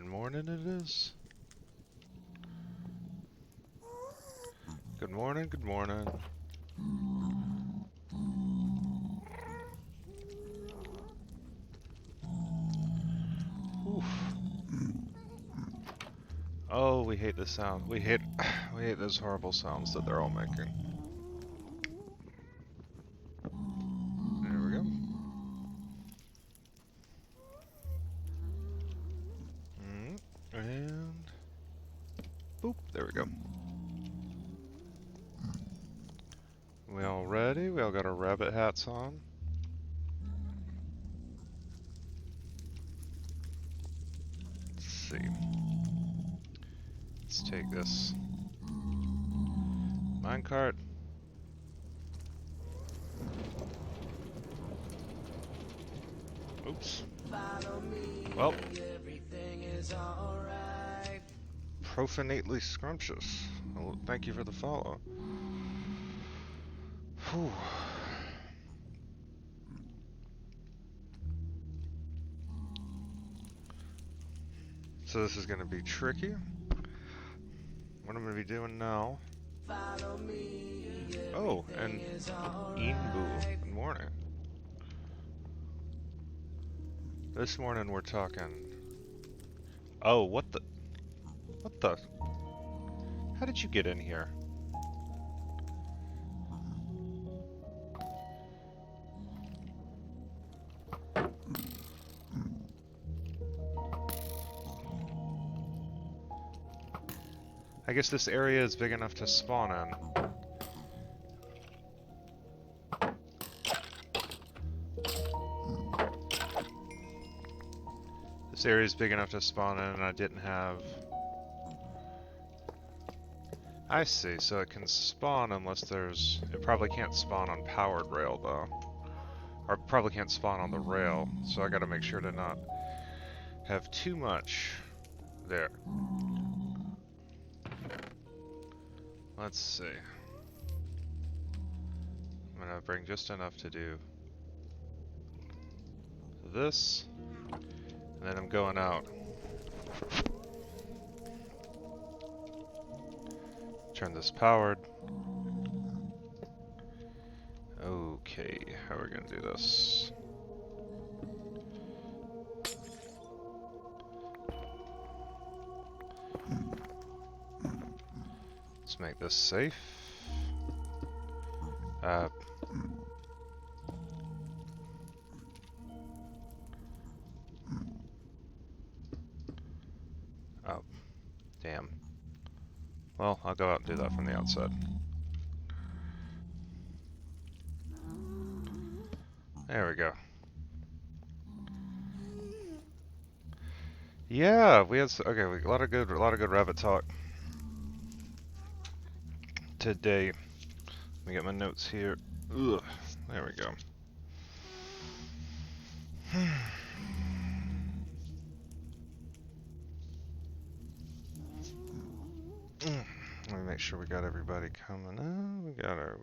morning it is. Good morning, good morning. Oof. Oh, we hate the sound. We hate those horrible sounds that they're all making. There we go. And boop, there we go. We all ready? We all got our rabbit hats on. Let's see. Let's take this minecart. Oops. Well, profanately scrumptious. Well, thank you for the follow. Whew. So this is going to be tricky. What I'm going to be doing now. Oh, and Inbu. Good morning. This morning we're talking. Oh, what the? What the? How did you get in here? I guess this area is big enough to spawn in. This area is big enough to spawn in, and I didn't have... I see, so it can spawn unless there's... It probably can't spawn on powered rail, though. Or it probably can't spawn on the rail, so I gotta make sure to not have too much there. Let's see. I'm gonna bring just enough to do this, and then I'm going out. Turn this powered. Okay, how are we gonna do this? Let's make this safe. Oh, damn. Well, I'll go out and do that from the outside. There we go. Yeah, we had okay. A lot of good rabbit talk today. Let me get my notes here. Ugh, there we go. Let me make sure we got everybody coming in. We got our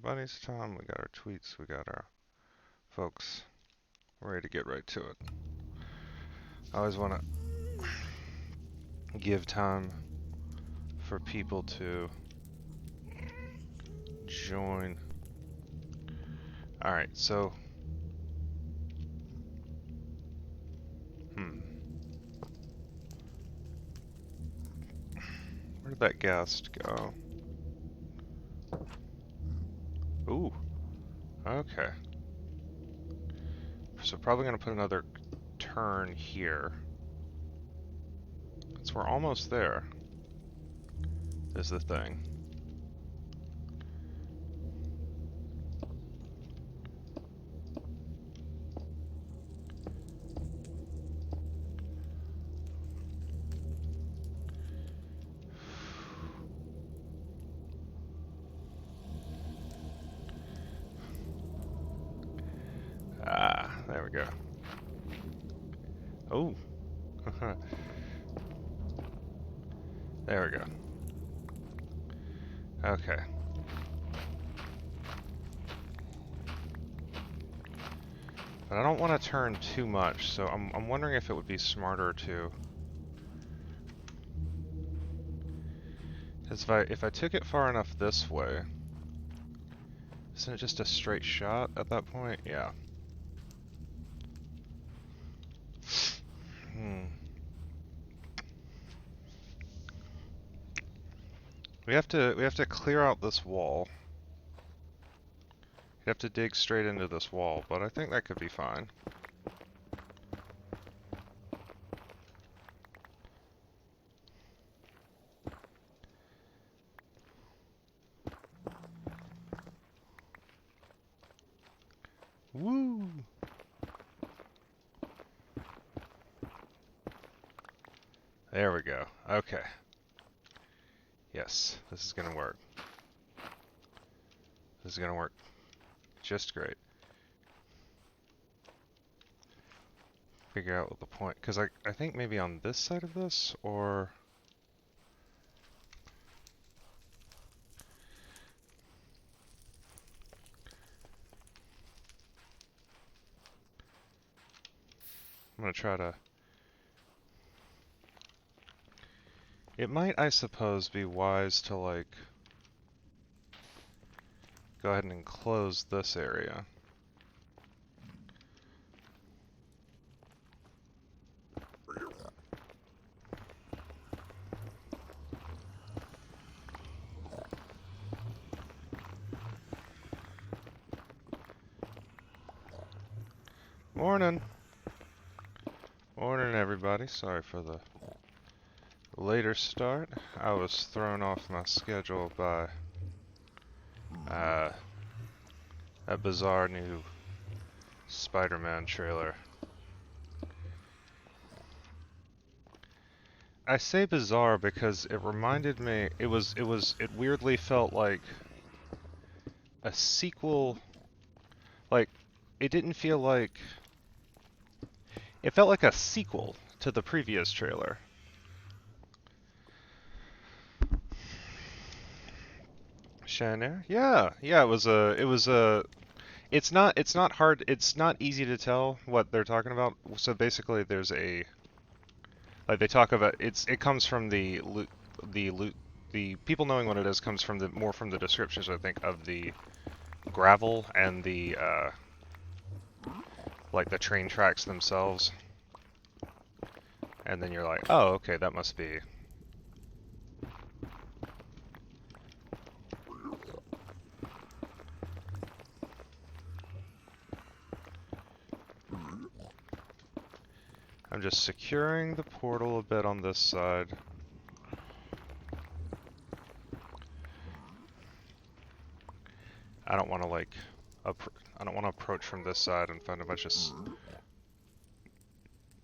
buddies, Tom. We got our tweets. We got our folks. We're ready to get right to it. I always want to give time for people to join. All right, so where did that guest go? Ooh, okay. So probably gonna put another turn here. So we're almost there. Is the thing. Ah, there we go. Oh. There we go. Okay. But I don't want to turn too much, so I'm wondering if it would be smarter to Because if I took it far enough this way, isn't it just a straight shot at that point? Yeah. Hmm. We have to clear out this wall. You have to dig straight into this wall, but I think that could be fine. Woo! There we go. Okay. Yes, this is gonna work. This is gonna work just great. Figure out what the point, because I think maybe on this side of this, or... I'm gonna try to... It might, I suppose, be wise to, like, go ahead and enclose this area. Morning! Morning, everybody. Sorry for the later start. I was thrown off my schedule by a bizarre new Spider-Man trailer. I say bizarre because it reminded me, it weirdly felt like a sequel, like, it didn't feel like, it felt like a sequel to the previous trailer. Shanair? Yeah, it was it's not hard, it's not easy to tell what they're talking about. So basically there's like they talk about, it comes from the people knowing what it is comes from more from the descriptions, I think, of the gravel and the, like the train tracks themselves. And then you're like, oh, okay, that must be... I'm just securing the portal a bit on this side. I don't want to, like, I don't want to approach from this side and find a bunch of...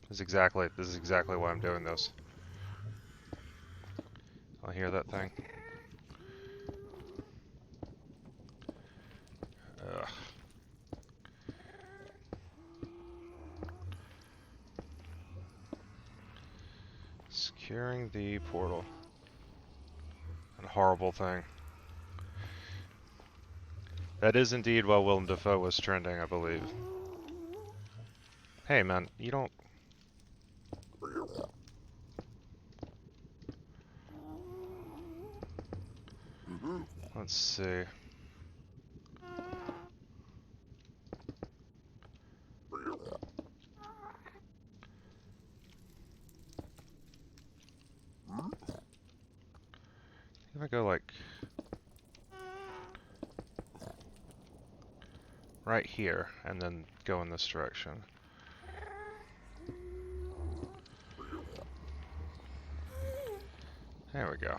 This is exactly why I'm doing this. I'll hear that thing. Ugh. Securing the portal. A horrible thing. That is indeed while Willem Dafoe was trending, I believe. Hey man, you don't... Let's see. If I go like... right here, and then go in this direction. There we go.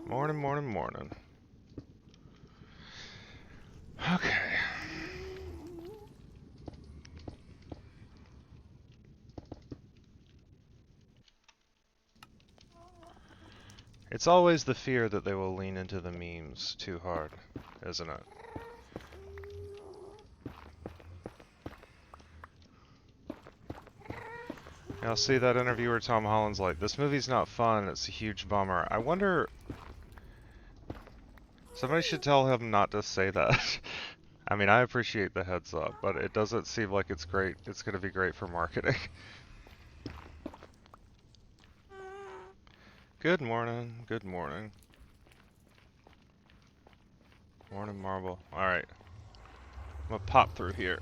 Morning, morning, morning. Okay. It's always the fear that they will lean into the memes too hard, isn't it? I'll see that interview where Tom Holland's like, this movie's not fun, it's a huge bummer. I wonder... Somebody should tell him not to say that. I mean, I appreciate the heads up, but it doesn't seem like it's great. It's gonna be great for marketing. Good morning. Good morning. Morning, Marble. Alright. I'm gonna pop through here.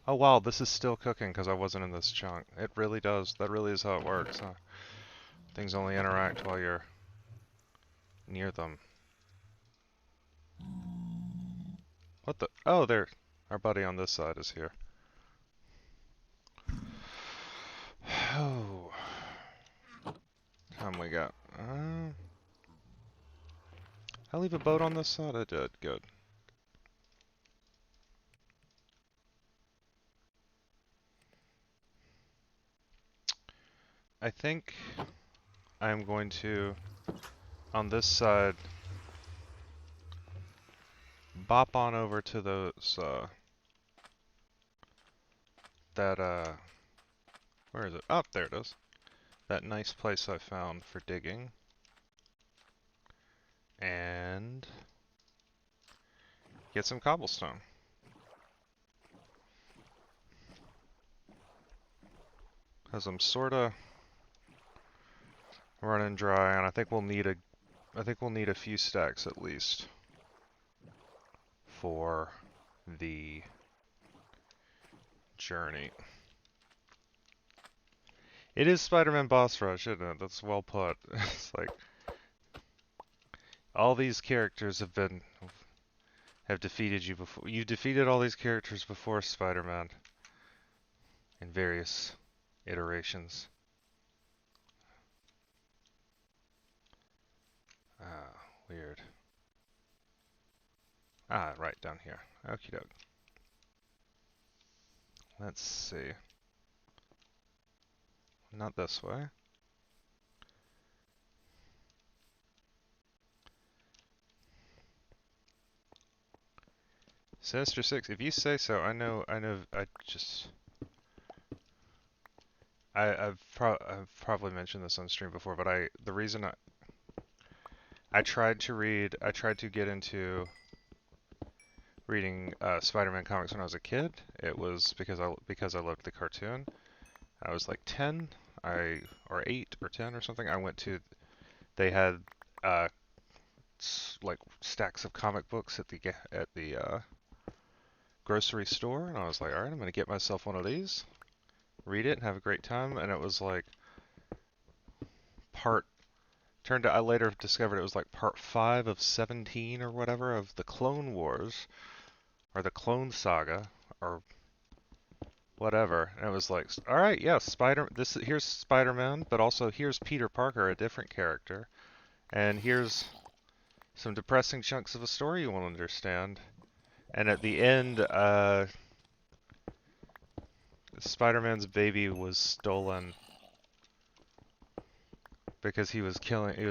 Oh wow, this is still cooking because I wasn't in this chunk. It really does. That really is how it works, huh? Things only interact while you're near them. What the? Oh, there. Our buddy on this side is here. Oh. Time we got? I leave a boat on this side? I did. Good. I think I'm going to, on this side, bop on over to those, where is it? Oh, there it is. That nice place I found for digging. And get some cobblestone. Because I'm sorta running dry, and I think we'll need a few stacks at least for the journey. It is Spider-Man boss rush, isn't it? That's well put. It's like all these characters have defeated you before. You've defeated all these characters before, Spider-Man, in various iterations. Ah, weird. Ah, right down here. Okie doke. Let's see. Not this way. Sinister 6, if you say so, I know, I've probably mentioned this on stream before, but the reason I tried to get into reading Spider-Man comics when I was a kid. It was because I loved the cartoon. I was like 10, or 8 or 10 or something. They had like stacks of comic books at the grocery store, and I was like, all right, I'm gonna get myself one of these, read it, and have a great time. And it was like I later discovered it was like part 5 of 17 or whatever of the Clone Wars, or the Clone Saga, or whatever. And it was like, all right, yes, here's Spider-Man, but also here's Peter Parker, a different character, and here's some depressing chunks of a story you won't understand. And at the end, Spider-Man's baby was stolen because he was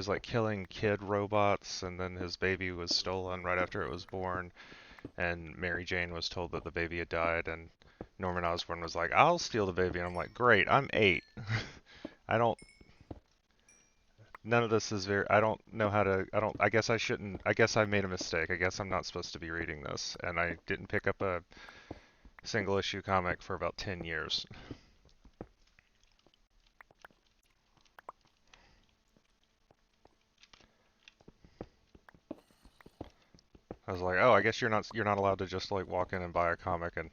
like killing kid robots, and then his baby was stolen right after it was born, and Mary Jane was told that the baby had died, and Norman Osborn was like, I'll steal the baby, and I'm like, great, I'm 8. None of this is I don't know how to, I guess I shouldn't, I guess I made a mistake. I guess I'm not supposed to be reading this, and I didn't pick up a single issue comic for about 10 years. I was like, oh, I guess you're not allowed to just like walk in and buy a comic and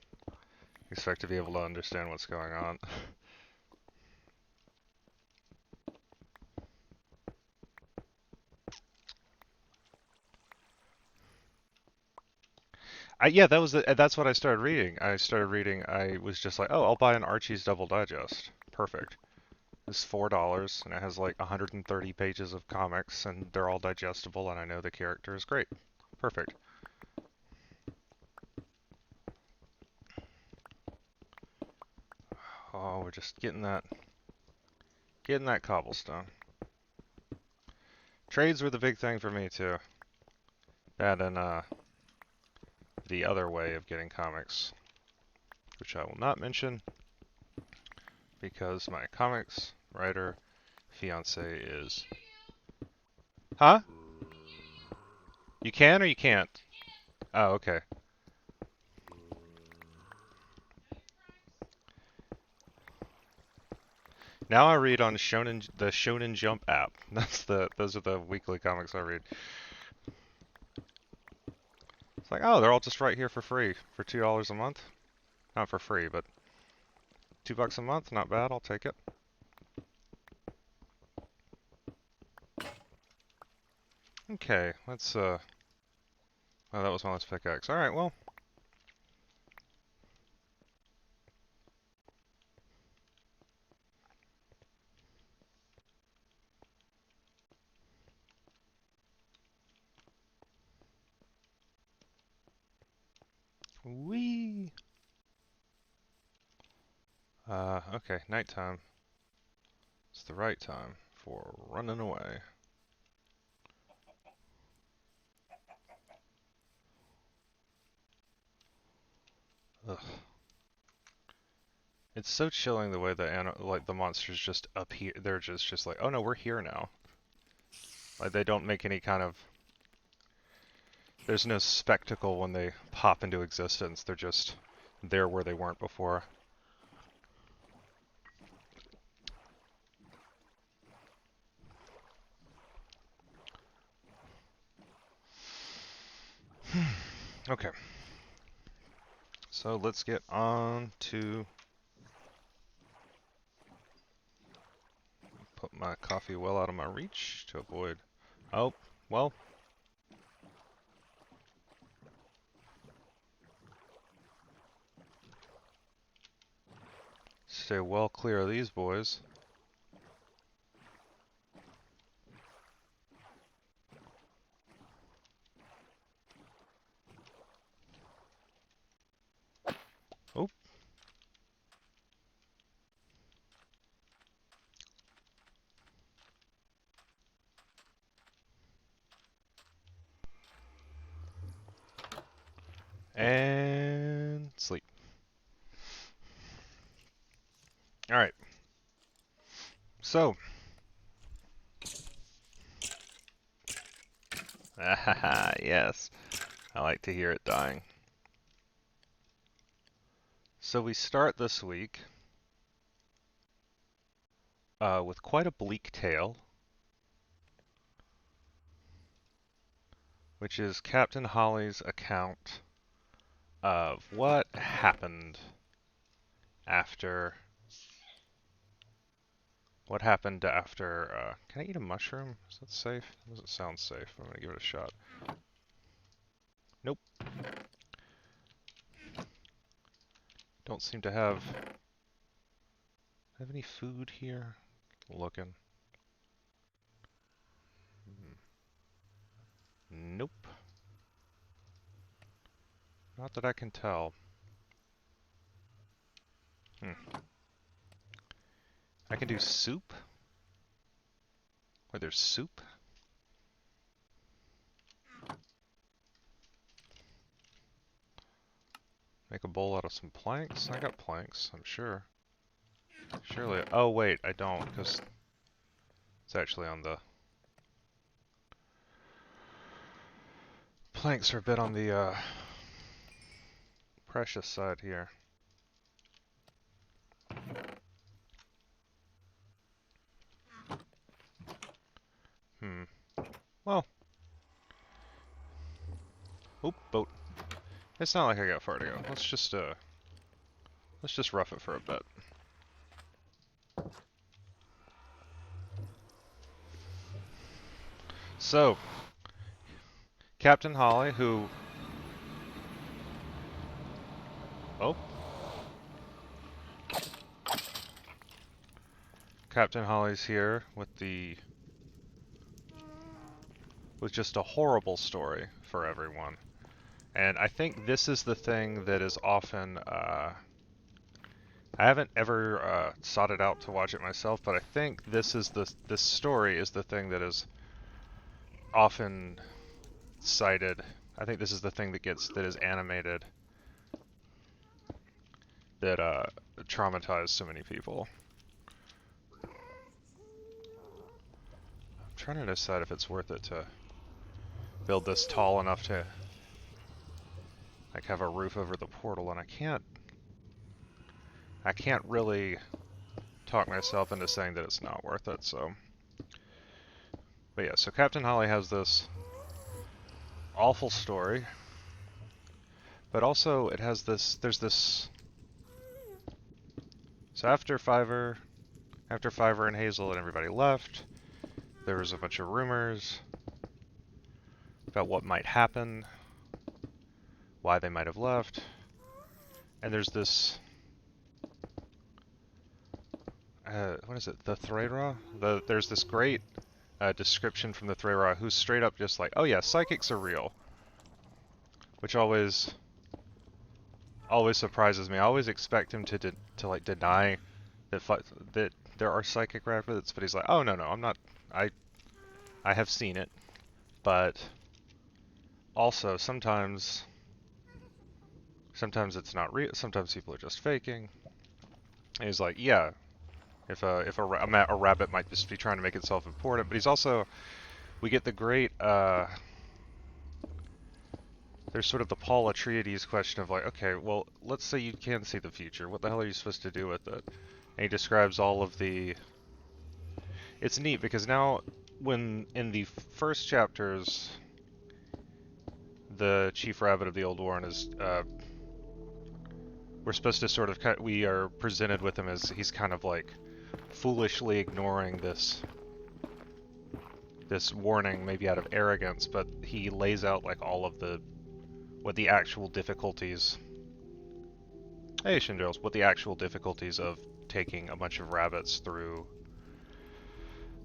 expect to be able to understand what's going on. Yeah, that's what I started reading. I was just like, oh, I'll buy an Archie's Double Digest. Perfect. It's $4, and it has like 130 pages of comics, and they're all digestible, and I know the character is great. Perfect. Oh, we're just getting that cobblestone. Trades were the big thing for me too. That and the other way of getting comics, which I will not mention because my comics writer fiance is. Huh? You can or you can't? Oh, okay. Now I read on the Shonen Jump app. Those are the weekly comics I read. It's like, oh, they're all just right here for free for $2 a month. Not for free, but $2 a month, not bad. I'll take it. Okay, let's oh, that was my last pickaxe. All right, well. Wee. Okay, nighttime. It's the right time for running away. Ugh. It's so chilling the way the monsters just appear. They're just like, oh no, we're here now. Like they don't make any kind of. There's no spectacle when they pop into existence. They're just there where they weren't before. Okay. So let's get on to put my coffee well out of my reach to avoid. Oh, well. Stay well clear of these boys. Oh. And sleep. Alright. So. Ah, yes. I like to hear it dying. So we start this week with quite a bleak tale, which is Captain Holly's account of what happened after. What happened after. Can I eat a mushroom? Is that safe? Doesn't sound safe. I'm gonna give it a shot. Nope. Don't seem to have any food here. Looking. Nope. Not that I can tell. I can do soup. Wait, there's soup? Make a bowl out of some planks? I got planks, I'm sure. Surely. Oh, wait, I don't, because it's actually on the. Planks are a bit on the precious side here. Well. Oop, boat. It's not like I got far to go. Let's just rough it for a bit. So, Captain Holly, who... Oh. Captain Holly's here with just a horrible story for everyone. And I think this is the thing that is often, I haven't ever sought it out to watch it myself, but I think this story is the thing that is often cited. I think this is the thing that is animated that traumatized so many people. I'm trying to decide if it's worth it to build this tall enough to like have a roof over the portal, and I can't really talk myself into saying that it's not worth it, so. But yeah, so Captain Holly has this awful story, but also it has this, there's this, so after Fiverr and Hazel and everybody left, there was a bunch of rumors about what might happen, why they might have left, and there's this, what is it, the Threra? There's this great description from the Threra who's straight up just like, oh yeah, psychics are real, which always surprises me. I always expect him to like deny that there are psychic rabbits, but he's like, oh no, I'm not, I have seen it, but also sometimes it's not real, sometimes people are just faking. And he's like, yeah, if a rabbit might just be trying to make itself important, but he's also, we get the great, there's sort of the Paul Atreides question of like, okay, well, let's say you can see the future, what the hell are you supposed to do with it? And he describes all of the, it's neat because now, when in the first chapters, the Chief Rabbit of the Old Warren is, we're supposed to sort of, we are presented with him as he's kind of like foolishly ignoring this warning, maybe out of arrogance, but he lays out like all of what the actual difficulties, hey Shindrils, what the actual difficulties of taking a bunch of rabbits through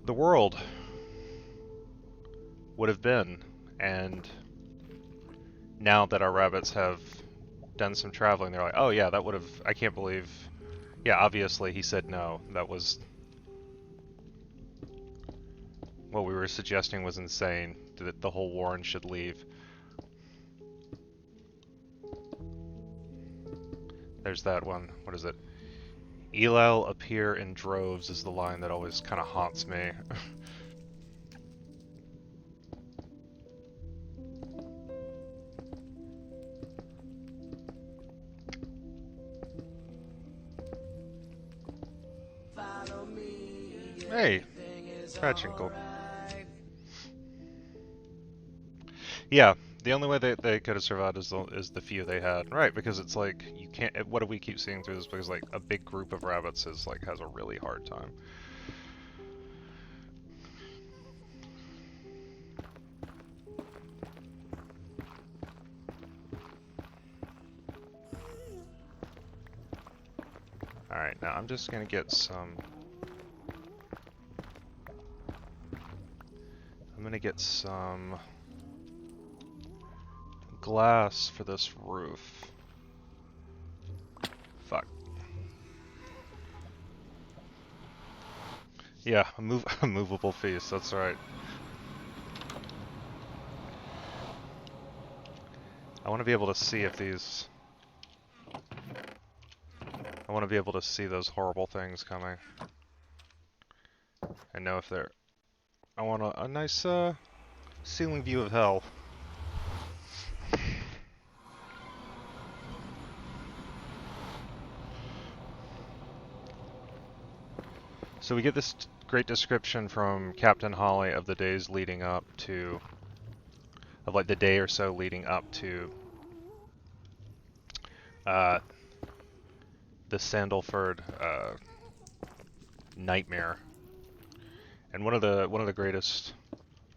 the world would have been. And now that our rabbits have done some traveling, they're like, oh yeah, that would have, I can't believe, yeah, obviously he said no, that was, what we were suggesting was insane, that the whole Warren should leave. There's that one, what is it? Elal appear in droves is the line that always kind of haunts me. Hey, Ratchinkle. Yeah, the only way they could have survived is the few they had, right? Because it's like you can't. What do we keep seeing through this? Because like a big group of rabbits is like has a really hard time. All right, now I'm just gonna get some. I'm gonna get some glass for this roof. Fuck. Yeah, a movable feast, that's right. I want to be able to see if these... I want to be able to see those horrible things coming. And know if they're... I want a nice, ceiling view of hell. So we get this great description from Captain Holly of the days leading up to... of like the day or so leading up to... the Sandalford, nightmare. And one of the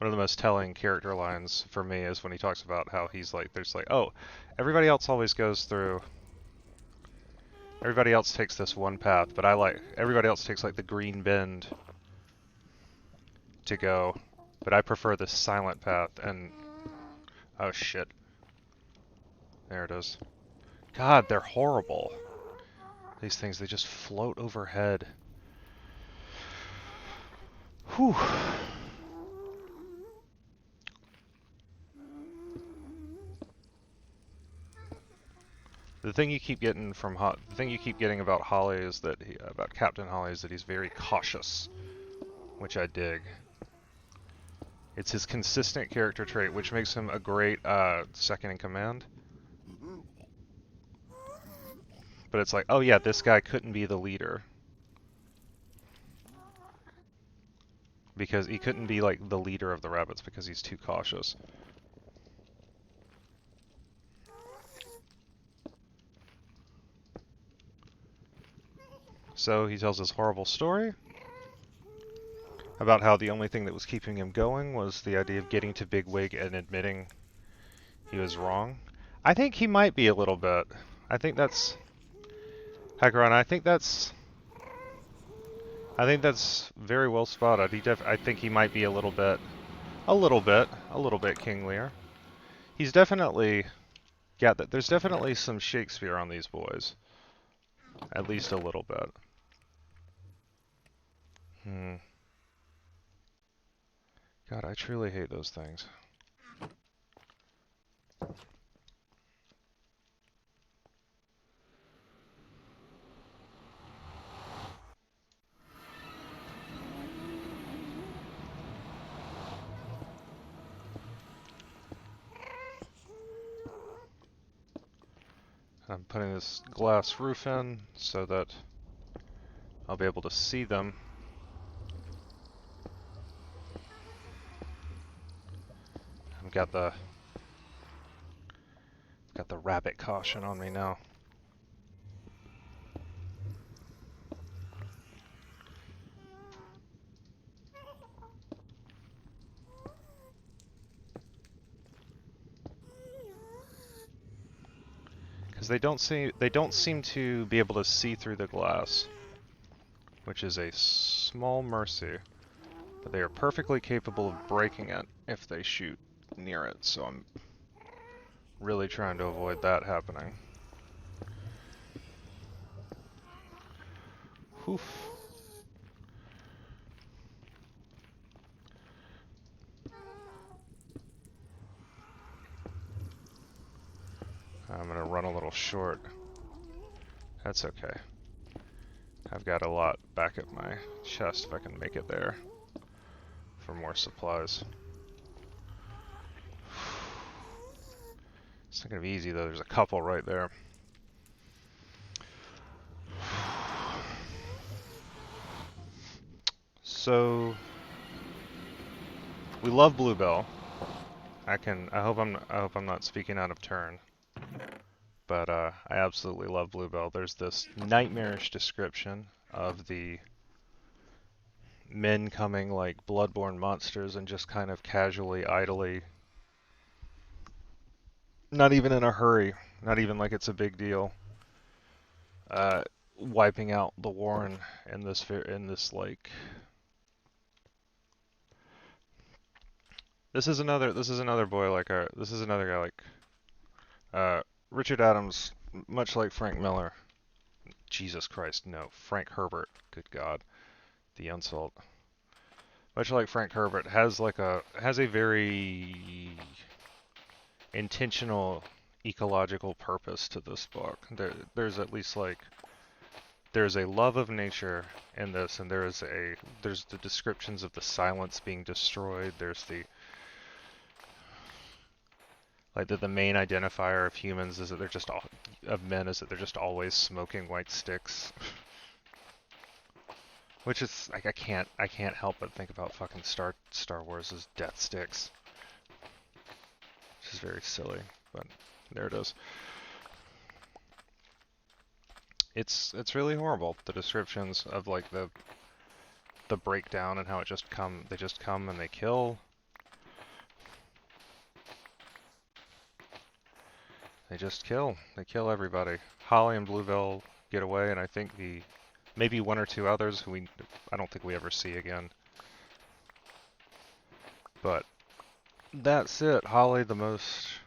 most telling character lines for me is when he talks about how he's like, there's like, oh, everybody else always goes through, everybody else takes this one path, but everybody else takes like the green bend to go, but I prefer this silent path. And oh shit, there it is. God, they're horrible. These things, they just float overhead. Whew. The thing you keep getting about Holly is that about Captain Holly is that he's very cautious, which I dig. It's his consistent character trait, which makes him a great second in command. But it's like, oh yeah, this guy couldn't be the leader. Because he couldn't be like the leader of the rabbits because he's too cautious. So he tells this horrible story about how the only thing that was keeping him going was the idea of getting to bigwig and admitting he was wrong. I think he might be a little bit. I think that's Hackeron. I think that's very well spotted. I think he might be a little bit King Lear. He's definitely, yeah. There's definitely some Shakespeare on these boys, at least a little bit. God, I truly hate those things. I'm putting this glass roof in so that I'll be able to see them. I've got the rabbit caution on me now. Because they don't seem to be able to see through the glass, which is a small mercy. But they are perfectly capable of breaking it if they shoot near it, so I'm really trying to avoid that happening. Oof. I'm gonna run a little short. That's okay. I've got a lot back at my chest if I can make it there for more supplies. It's not gonna be easy though, there's a couple right there. So we love Bluebell. I hope I'm not speaking out of turn. But I absolutely love Bluebell. There's this nightmarish description of the men coming like bloodborne monsters and just kind of casually, idly, not even in a hurry, not even like it's a big deal, wiping out the Warren in this like. This is another boy like this is another guy like Richard Adams, much like Frank Miller. Jesus Christ, no, Frank Herbert. Good God, the insult. Much like Frank Herbert has a very intentional ecological purpose to this book. There's at least there's a love of nature in this, and there's the descriptions of the silence being destroyed. There's the main identifier of humans is that they're just always smoking white sticks. Which is like I can't help but think about fucking Star Wars' death sticks. Which is very silly, but there it is. It's really horrible, the descriptions of like the breakdown and how they just come and they kill. They just kill. They kill everybody. Holly and Bluebell get away, and I think maybe one or two others who I don't think we ever see again. But that's it. Holly, the most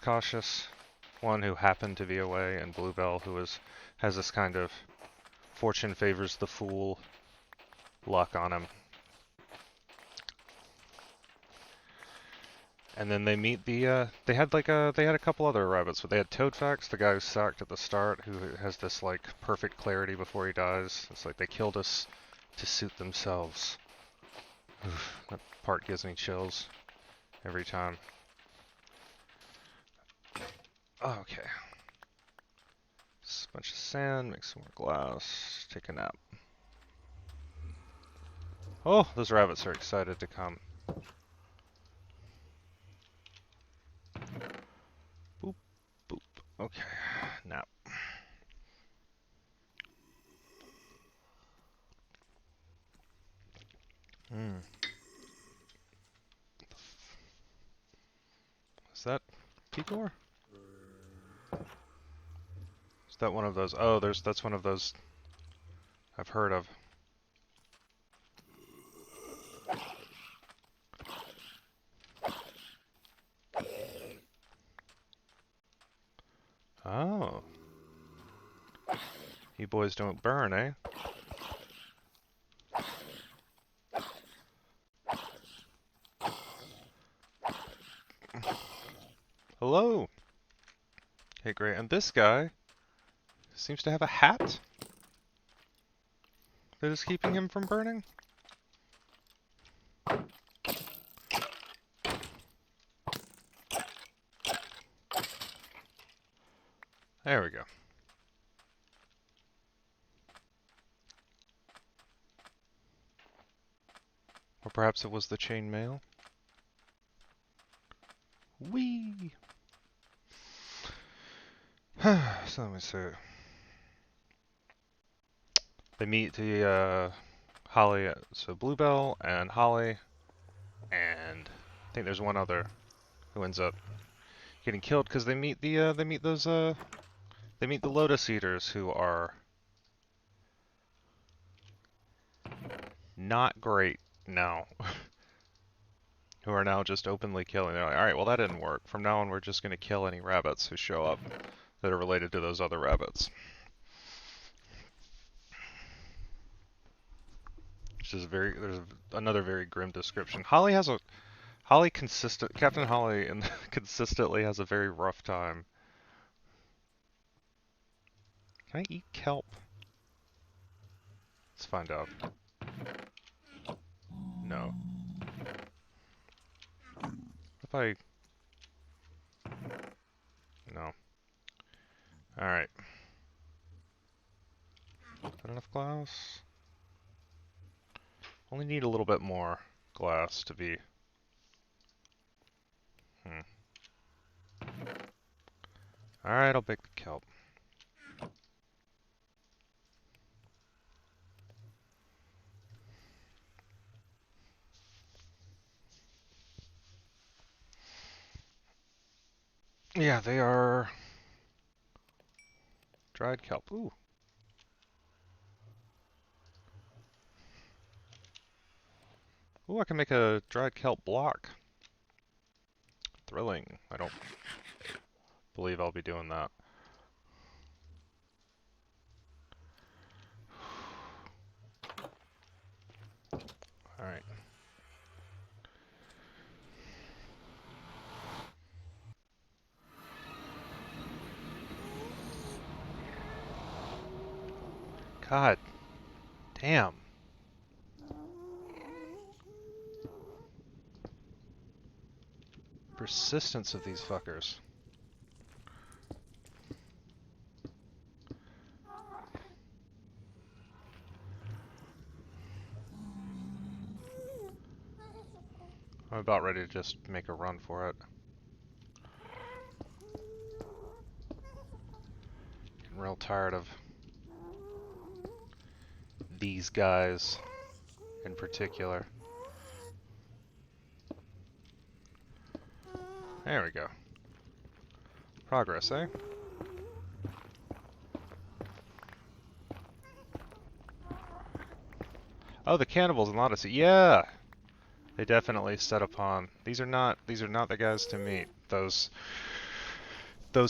cautious one who happened to be away, and Bluebell, who has this kind of fortune favors the fool luck on him. And then they meet they had a couple other rabbits, but they had Toadfax, the guy who sucked at the start, who has this like perfect clarity before he dies. It's like they killed us to suit themselves. Oof, that part gives me chills every time. Oh, okay. Just a bunch of sand, make some more glass, take a nap. Oh, those rabbits are excited to come. Boop, boop. Okay, nap. Hmm. Is that Picor? Is that one of those? Oh, that's one of those I've heard of. Oh. You boys don't burn, eh? Hello. Hey, great. And this guy seems to have a hat that is keeping him from burning. There we go. Or perhaps it was the chainmail. Whee! So let me see. They meet the Holly, so Bluebell and Holly, and I think there's one other who ends up getting killed because they meet the they meet the Lotus Eaters who are not great now. Who are now just openly killing. They're like, alright, well that didn't work. From now on we're just gonna kill any rabbits who show up that are related to those other rabbits. Which is there's another very grim description. Captain Holly consistently has a very rough time. Can I eat kelp? Let's find out. No. If I... No. Alright. Is that enough glass? Only need a little bit more glass to be... Alright, I'll bake the kelp. Yeah, they are... dried kelp. Ooh. Ooh, I can make a dried kelp block. Thrilling. I don't believe I'll be doing that. Alright. God damn. Persistence of these fuckers. I'm about ready to just make a run for it. Getting real tired of these guys in particular. There we go. Progress, eh? Oh, the cannibals in Odyssey. Yeah! They definitely set upon. These are not the guys to meet. Those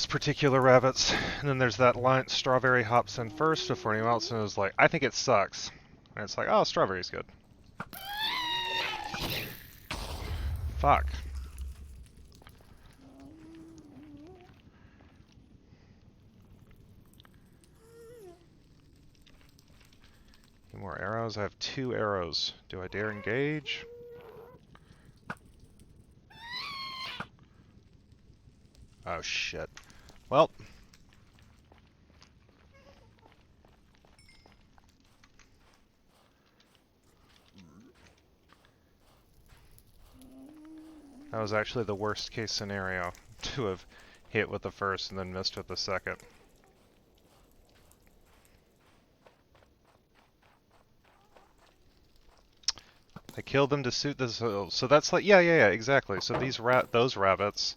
particular rabbits. And then there's that line, Strawberry hops in first before anyone else knows, like, I think it sucks. And it's like, oh, Strawberry's good. Fuck. Any more arrows? I have 2 arrows. Do I dare engage? Oh, shit. Well. That was actually the worst case scenario, to have hit with the first and then missed with the second. I killed them to suit this. So that's like, yeah, exactly. So those rabbits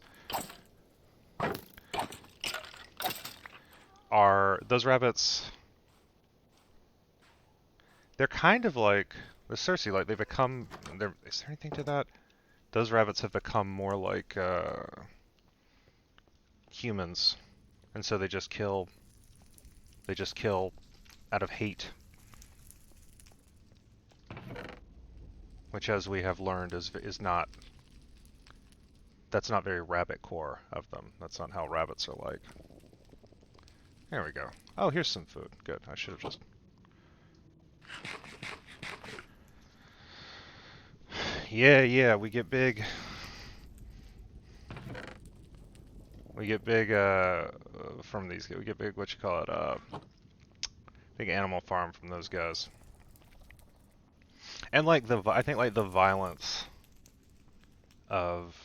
those rabbits. They're kind of like the Cersei, like they become. Is there anything to that? Those rabbits have become more like humans, and so they just kill. They just kill out of hate, which, as we have learned, is not. That's not very rabbit core of them. That's not how rabbits are like. There we go. Oh, here's some food. Good. I should have just. Yeah, we get big. We get big from these. We get big. What you call it? Big animal farm from those guys. And like I think like the violence of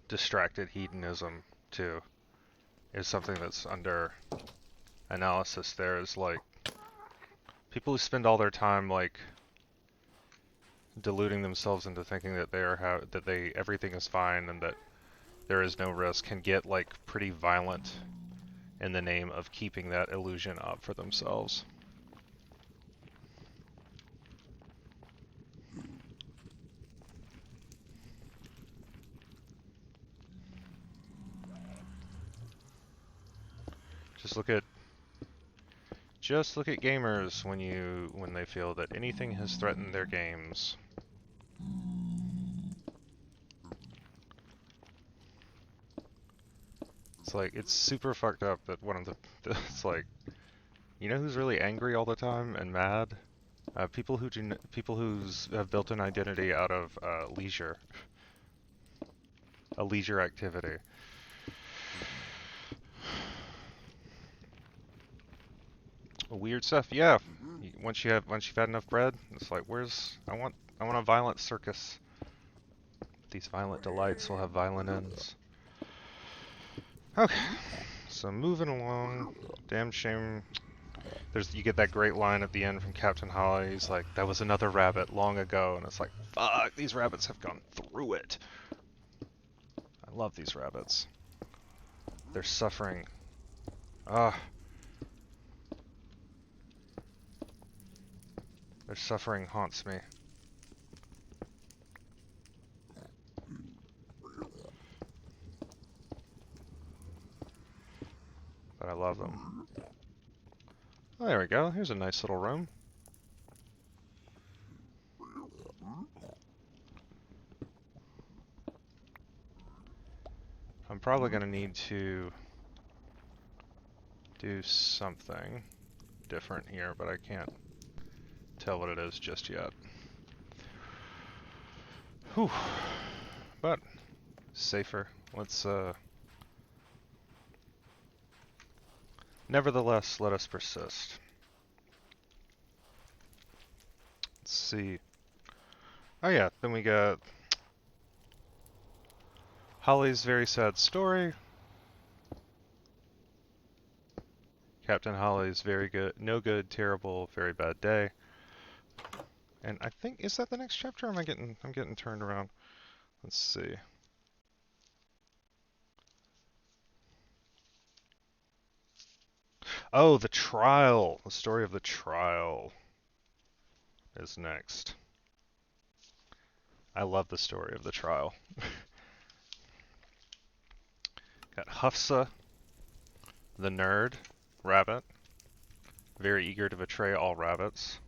distracted hedonism too is something that's under analysis. There is like people who spend all their time like deluding themselves into thinking that everything is fine and that there is no risk can get like pretty violent in the name of keeping that illusion up for themselves. Just look at gamers when they feel that anything has threatened their games. It's like, it's super fucked up that it's like, you know who's really angry all the time and mad? People who have built an identity out of leisure, a leisure activity. Weird stuff, yeah. Once you've had enough bread, it's like, I want a violent circus. These violent delights will have violent ends. Okay, so moving along. Damn shame. You get that great line at the end from Captain Holly. He's like, "That was another rabbit long ago," and it's like, "Fuck, these rabbits have gone through it." I love these rabbits. Their suffering. Their suffering haunts me. But I love them. Oh, there we go. Here's a nice little room. I'm probably going to need to do something different here, but I can't tell what it is just yet. Whew. But safer. Let's nevertheless, let us persist. Let's see. Oh yeah, then we got Holly's very sad story. Captain Holly's very good, no good, terrible, very bad day. And I think, is that the next chapter? Or I'm getting turned around. Let's see. Oh, the trial. The story of the trial is next. I love the story of the trial. Got Hufsa, the nerd, rabbit. Very eager to betray all rabbits.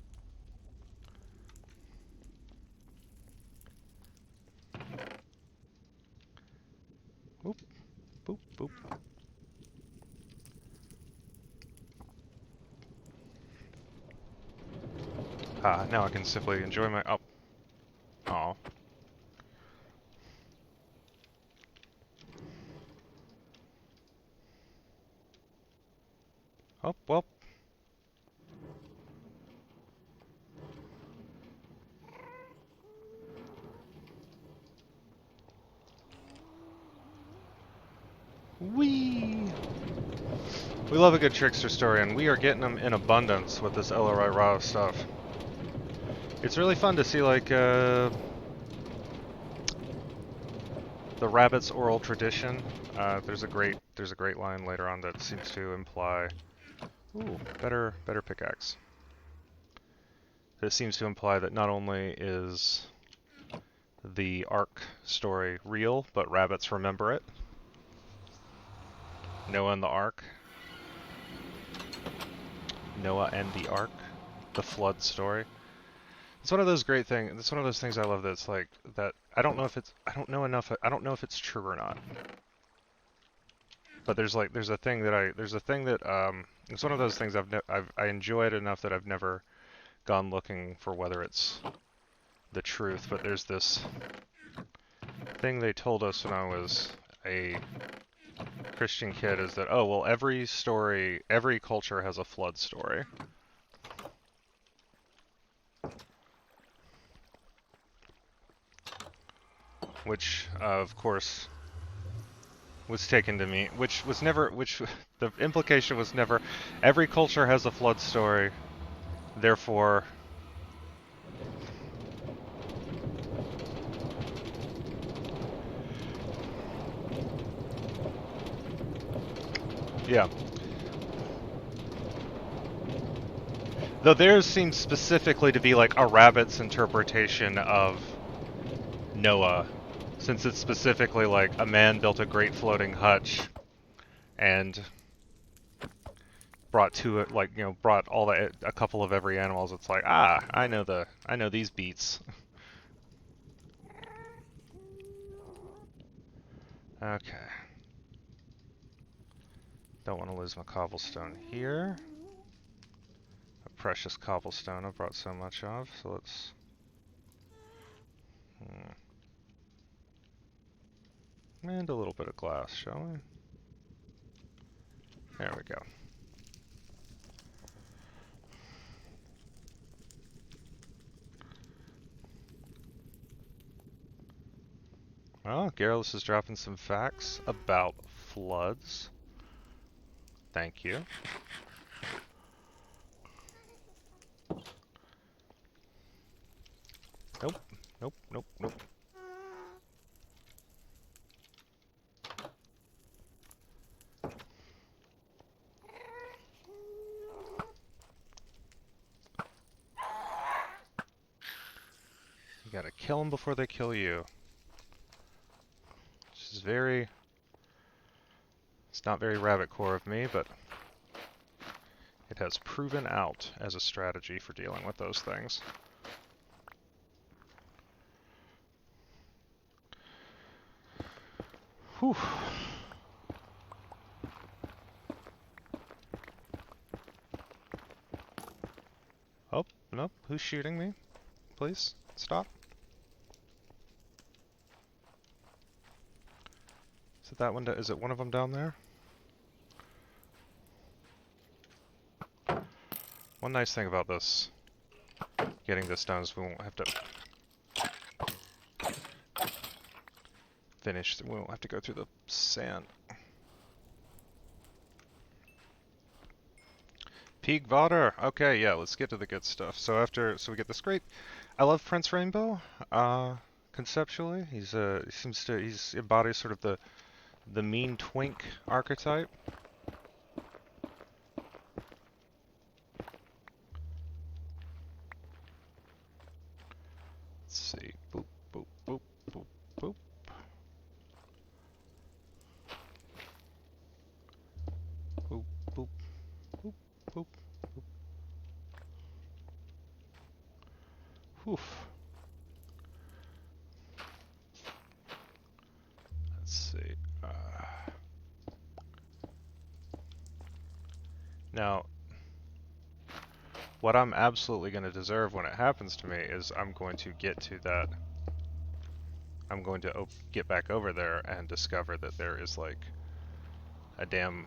Boop, boop, boop. Now I can simply enjoy my... Oh. Aw. We love a good trickster story, and we are getting them in abundance with this LRI Raw stuff. It's really fun to see, like, the rabbit's oral tradition. There's a great line later on that seems to imply, ooh, better pickaxe. That seems to imply that not only is the Ark story real, but rabbits remember it. Noah and the Ark. Noah and the Ark. The flood story. It's one of those great things. It's one of those things I love. That's like that. I don't know if it's. I don't know enough. I don't know if it's true or not. But there's a thing that it's one of those things I enjoy it enough that I've never gone looking for whether it's the truth. But there's this thing they told us when I was a Christian kid, is that, oh well, every culture has a flood story. Which, of course, was taken to me, the implication was never, every culture has a flood story, therefore, yeah. Though theirs seems specifically to be like a rabbit's interpretation of Noah, since it's specifically like a man built a great floating hutch and brought to it, like, you know, brought a couple of every animals. It's like, I know these beats. Okay. Don't want to lose my cobblestone here. A precious cobblestone I brought so much of, so let's... And a little bit of glass, shall we? There we go. Oh, Garrulus is dropping some facts about floods. Thank you. Nope, nope, nope, nope. You gotta kill them before they kill you. This is very... It's not very rabbit core of me, but it has proven out as a strategy for dealing with those things. Whew. Oh, nope. Who's shooting me? Please, stop. Is it that one? Is it one of them down there? One nice thing about this, getting this done, is we won't have to finish. We won't have to go through the sand. Peak Vader. Okay, yeah, let's get to the good stuff. So we get this great. I love Prince Rainbow. Conceptually, he embodies sort of the mean twink archetype. Let's see. Boop, boop, boop, boop, boop. Boop, boop, boop, boop, boop. Woof. Let's see. Now, what I'm absolutely going to deserve when it happens to me is I'm going to get to that. I'm going to get back over there and discover that there is like a damn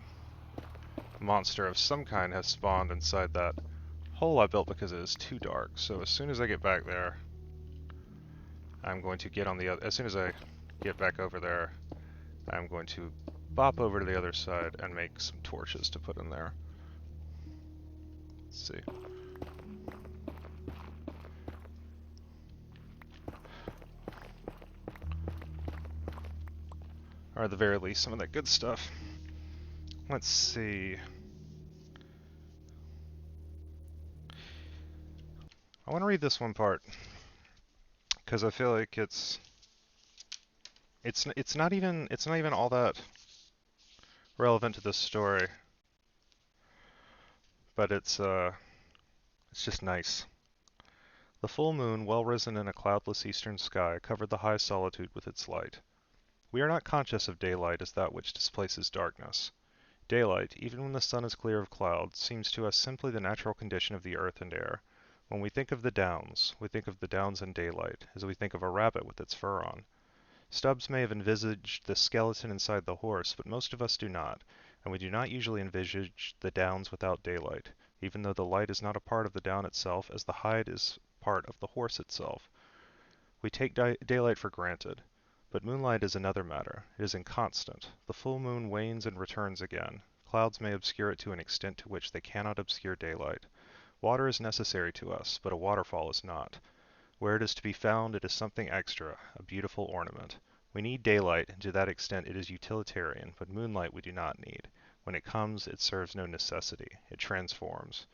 monster of some kind has spawned inside that hole I built because it is too dark. So as soon as I get back there, I'm going to get on the other. As soon as I get back over there, I'm going to bop over to the other side and make some torches to put in there. Let's see. Or at the very least, some of that good stuff. Let's see. I want to read this one part because I feel like it's not even all that relevant to this story, but it's just nice. The full moon, well risen in a cloudless eastern sky, covered the high solitude with its light. We are not conscious of daylight as that which displaces darkness. Daylight, even when the sun is clear of clouds, seems to us simply the natural condition of the earth and air. When we think of the downs, we think of the downs in daylight, as we think of a rabbit with its fur on. Stubbs may have envisaged the skeleton inside the horse, but most of us do not, and we do not usually envisage the downs without daylight, even though the light is not a part of the down itself as the hide is part of the horse itself. We take daylight for granted. But moonlight is another matter. It is inconstant. The full moon wanes and returns again. Clouds may obscure it to an extent to which they cannot obscure daylight. Water is necessary to us, but a waterfall is not. Where it is to be found, it is something extra, a beautiful ornament. We need daylight, and to that extent it is utilitarian, but moonlight we do not need. When it comes, it serves no necessity. It transforms.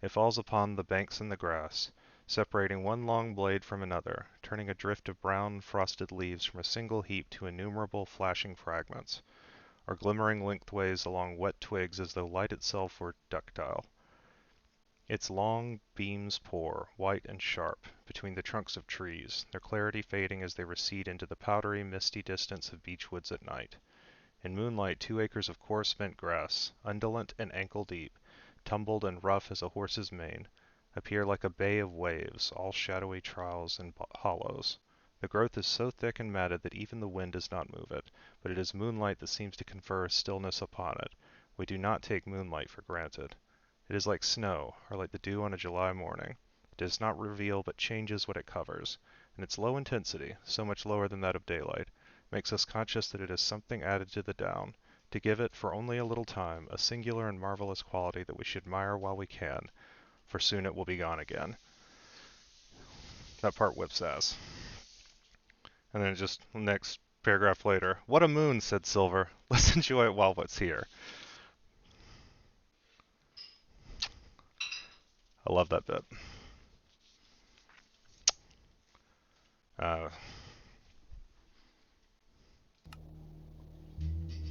It falls upon the banks and the grass, separating one long blade from another, turning a drift of brown, frosted leaves from a single heap to innumerable flashing fragments, or glimmering lengthways along wet twigs as though light itself were ductile. Its long beams pour, white and sharp, between the trunks of trees, their clarity fading as they recede into the powdery, misty distance of beech woods at night. In moonlight 2 acres of coarse bent grass, undulant and ankle-deep, tumbled and rough as a horse's mane, appear like a bay of waves, all shadowy trials and hollows. The growth is so thick and matted that even the wind does not move it, but it is moonlight that seems to confer a stillness upon it. We do not take moonlight for granted. It is like snow, or like the dew on a July morning. It does not reveal but changes what it covers, and its low intensity, so much lower than that of daylight, makes us conscious that it is something added to the down, to give it, for only a little time, a singular and marvelous quality that we should admire while we can, for soon it will be gone again. That part whips ass. And then just next paragraph later, "What a moon," said Silver. "Let's enjoy it while it's here." I love that bit.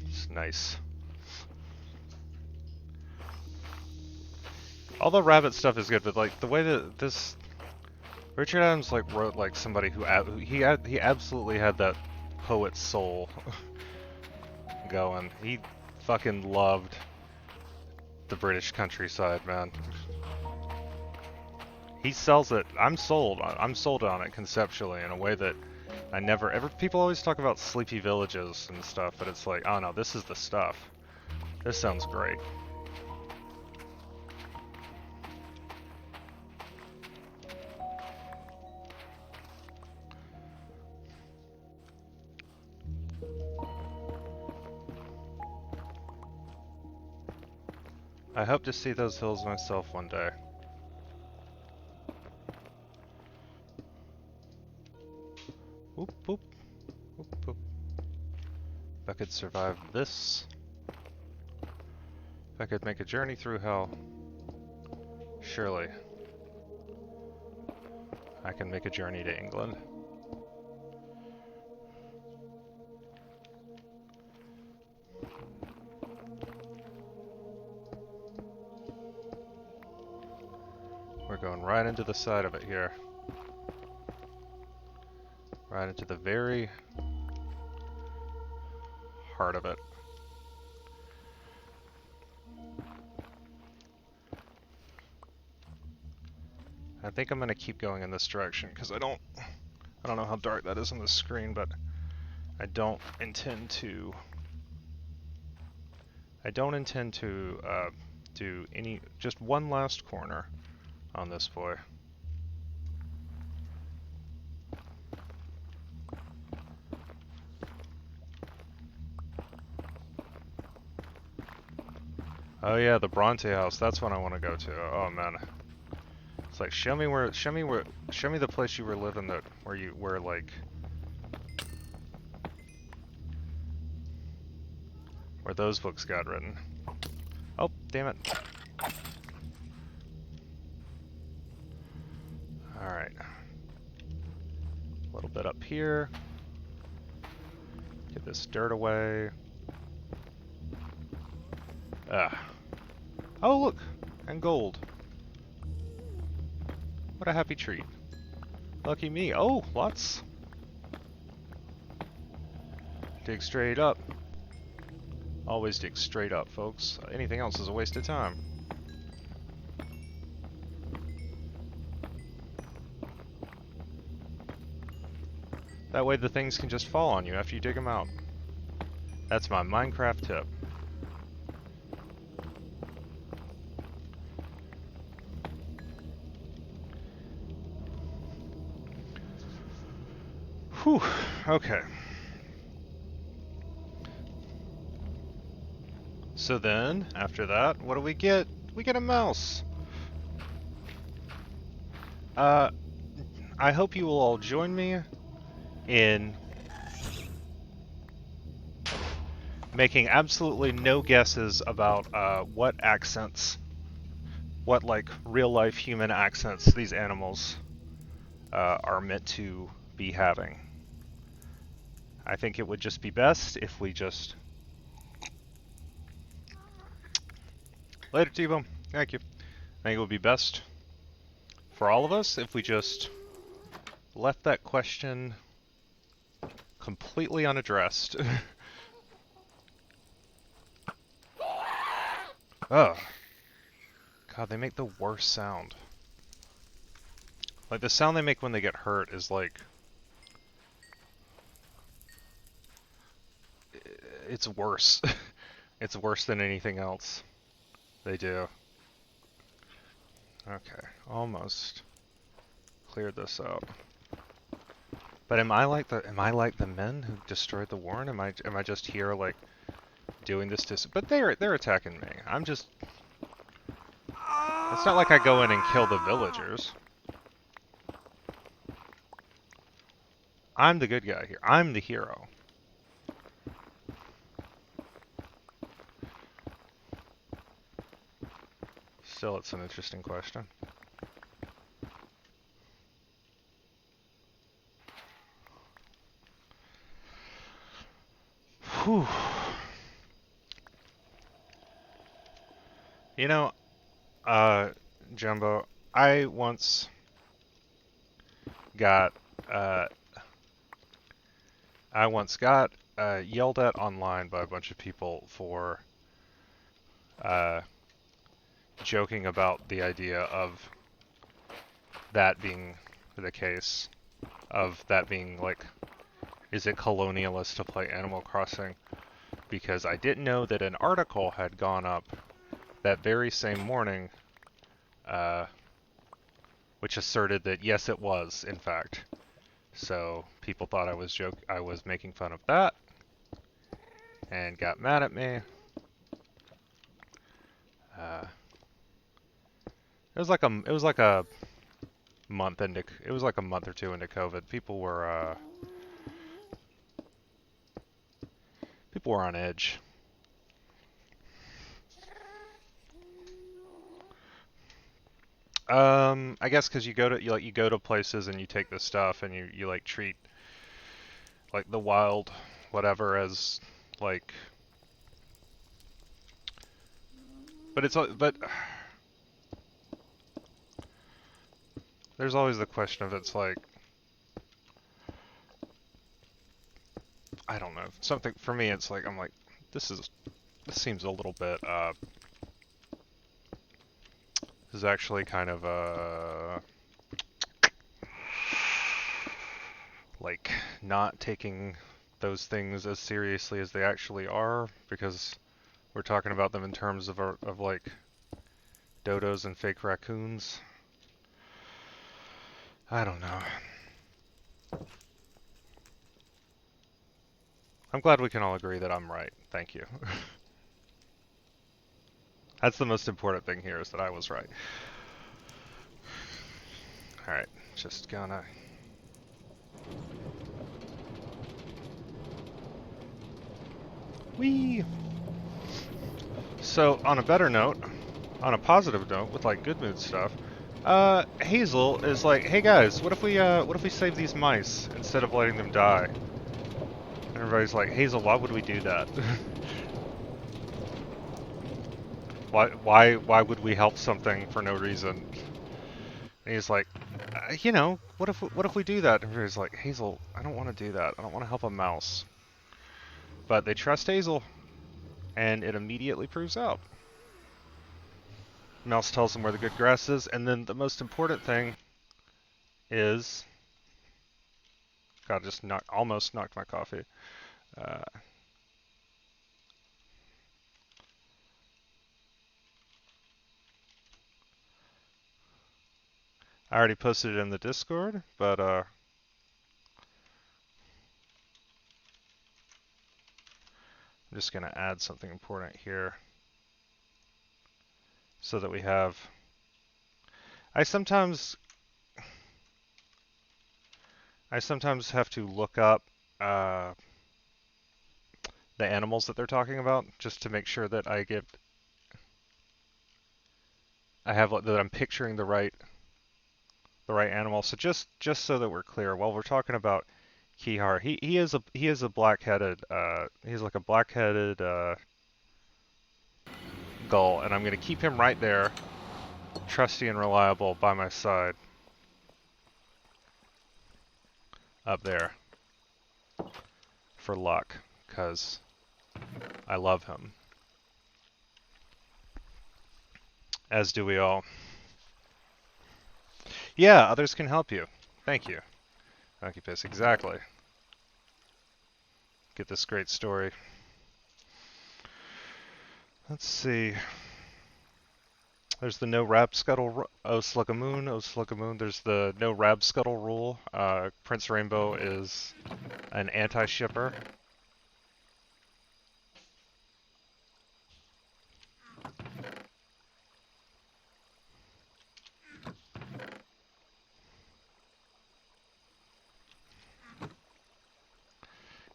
It's nice. All the rabbit stuff is good, but like the way that this Richard Adams like wrote like somebody who he absolutely had that poet's soul going. He fucking loved the British countryside, man. He sells it. I'm sold. I'm sold on it conceptually in a way that I never ever. People always talk about sleepy villages and stuff, but it's like, oh no, this is the stuff. This sounds great. I hope to see those hills myself one day. Whoop, whoop. Whoop, whoop. If I could survive this. If I could make a journey through hell. Surely. I can make a journey to England. We're going right into the side of it here. Right into the very heart of it. I think I'm gonna keep going in this direction because I don't know how dark that is on the screen, but I don't intend to do just one last corner on this boy. Oh yeah, the Bronte house. That's what I want to go to. Oh man. It's like show me the place you were living that where like where those books got written. Oh, damn it. Alright. A little bit up here. Get this dirt away. Ah. Oh, look! And gold. What a happy treat. Lucky me. Oh, lots. Dig straight up. Always dig straight up, folks. Anything else is a waste of time. That way the things can just fall on you after you dig them out. That's my Minecraft tip. Whew, okay. So then, after that, what do we get? We get a mouse! I hope you will all join me in making absolutely no guesses about what accents, what like real-life human accents these animals are meant to be having. I think it would just be best if we just... Later, T-Bone. Thank you. I think it would be best for all of us if we just left that question completely unaddressed. Ugh. God, they make the worst sound. Like, the sound they make when they get hurt is like... It's worse. It's worse than anything else they do. Okay, almost cleared this out. But am I like the men who destroyed the warren? Am I just here like doing this to? But they're attacking me. I'm just. It's not like I go in and kill the villagers. I'm the good guy here. I'm the hero. Still, it's an interesting question. Whew. You know, Jumbo, I once got yelled at online by a bunch of people for joking about the idea of that being the case, of that being like, is it colonialist to play Animal Crossing? Because I didn't know that an article had gone up that very same morning, which asserted that yes, it was, in fact. So people thought I was making fun of that, and got mad at me. It was like a month or two into COVID. People were on edge. I guess because you go to places and you take this stuff and you like treat like the wild whatever as like, but there's always the question of it's like, I don't know, something for me it's like I'm like this seems a little bit this is actually kind of like not taking those things as seriously as they actually are, because we're talking about them in terms of like dodos and fake raccoons. I don't know. I'm glad we can all agree that I'm right. Thank you. That's the most important thing here, is that I was right. Alright, just gonna... Whee! So, on a better note, on a positive note, with like good mood stuff, Hazel is like, hey guys, what if we save these mice instead of letting them die? And everybody's like, Hazel, why would we do that? why would we help something for no reason? And he's like, you know, what if we do that? And everybody's like, Hazel, I don't want to do that. I don't want to help a mouse. But they trust Hazel, and it immediately proves out. Mouse tells them where the good grass is, and then the most important thing is, God, just almost knocked my coffee. Uh, I already posted it in the Discord, but I'm just gonna add something important here so that we have. I sometimes have to look up uh, the animals that they're talking about just to make sure that that I'm picturing the right animal. So just so that we're clear, while we're talking about Kihar, he is a black-headed he's like a black-headed gull, and I'm gonna keep him right there, trusty and reliable by my side, up there for luck, cause I love him, as do we all. Yeah, others can help you. Thank you, Occupus. Exactly. Get this great story. Let's see. There's the no rabscuttle. Oh slug a moon. Oh slug a moon. There's the no rabscuttle rule. Prince Rainbow is an anti-shipper.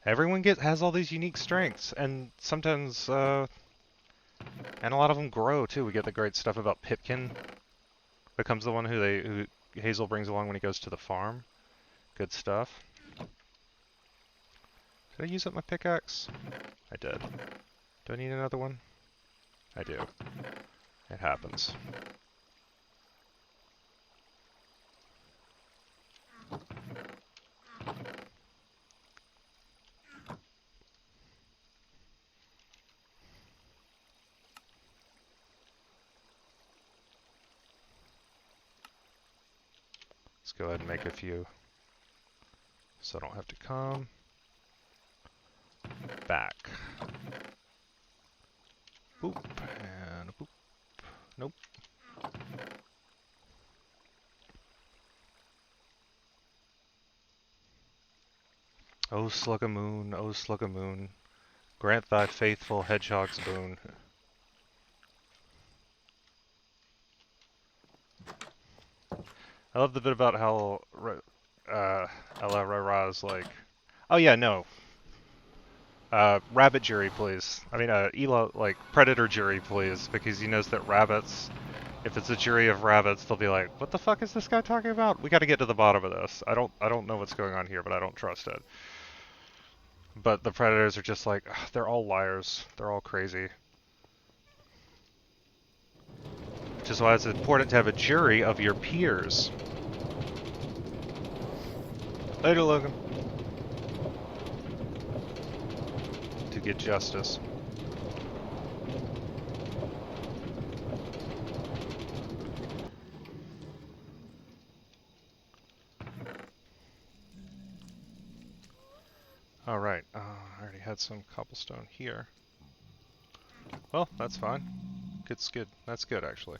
Everyone has all these unique strengths, and sometimes and a lot of them grow too. We get the great stuff about Pipkin becomes the one who Hazel brings along when he goes to the farm. Good stuff. Did I use up my pickaxe? I did. Do I need another one? I do. It happens. Let's go ahead and make a few so I don't have to come back. Boop, and a boop. Nope. Oh slug a moon, oh slug a moon, grant thy faithful hedgehog's boon. I love the bit about how Ella Ra's like, oh yeah, no. Rabbit jury, please. I mean, Ela, like, predator jury, please, because he knows that rabbits, if it's a jury of rabbits, they'll be like, what the fuck is this guy talking about? We gotta get to the bottom of this. I don't know what's going on here, but I don't trust it. But the predators are just like, ugh, they're all liars. They're all crazy. Which is why it's important to have a jury of your peers. Later, Logan. To get justice. Alright, I already had some cobblestone here. Well, that's fine. It's good. That's good, actually.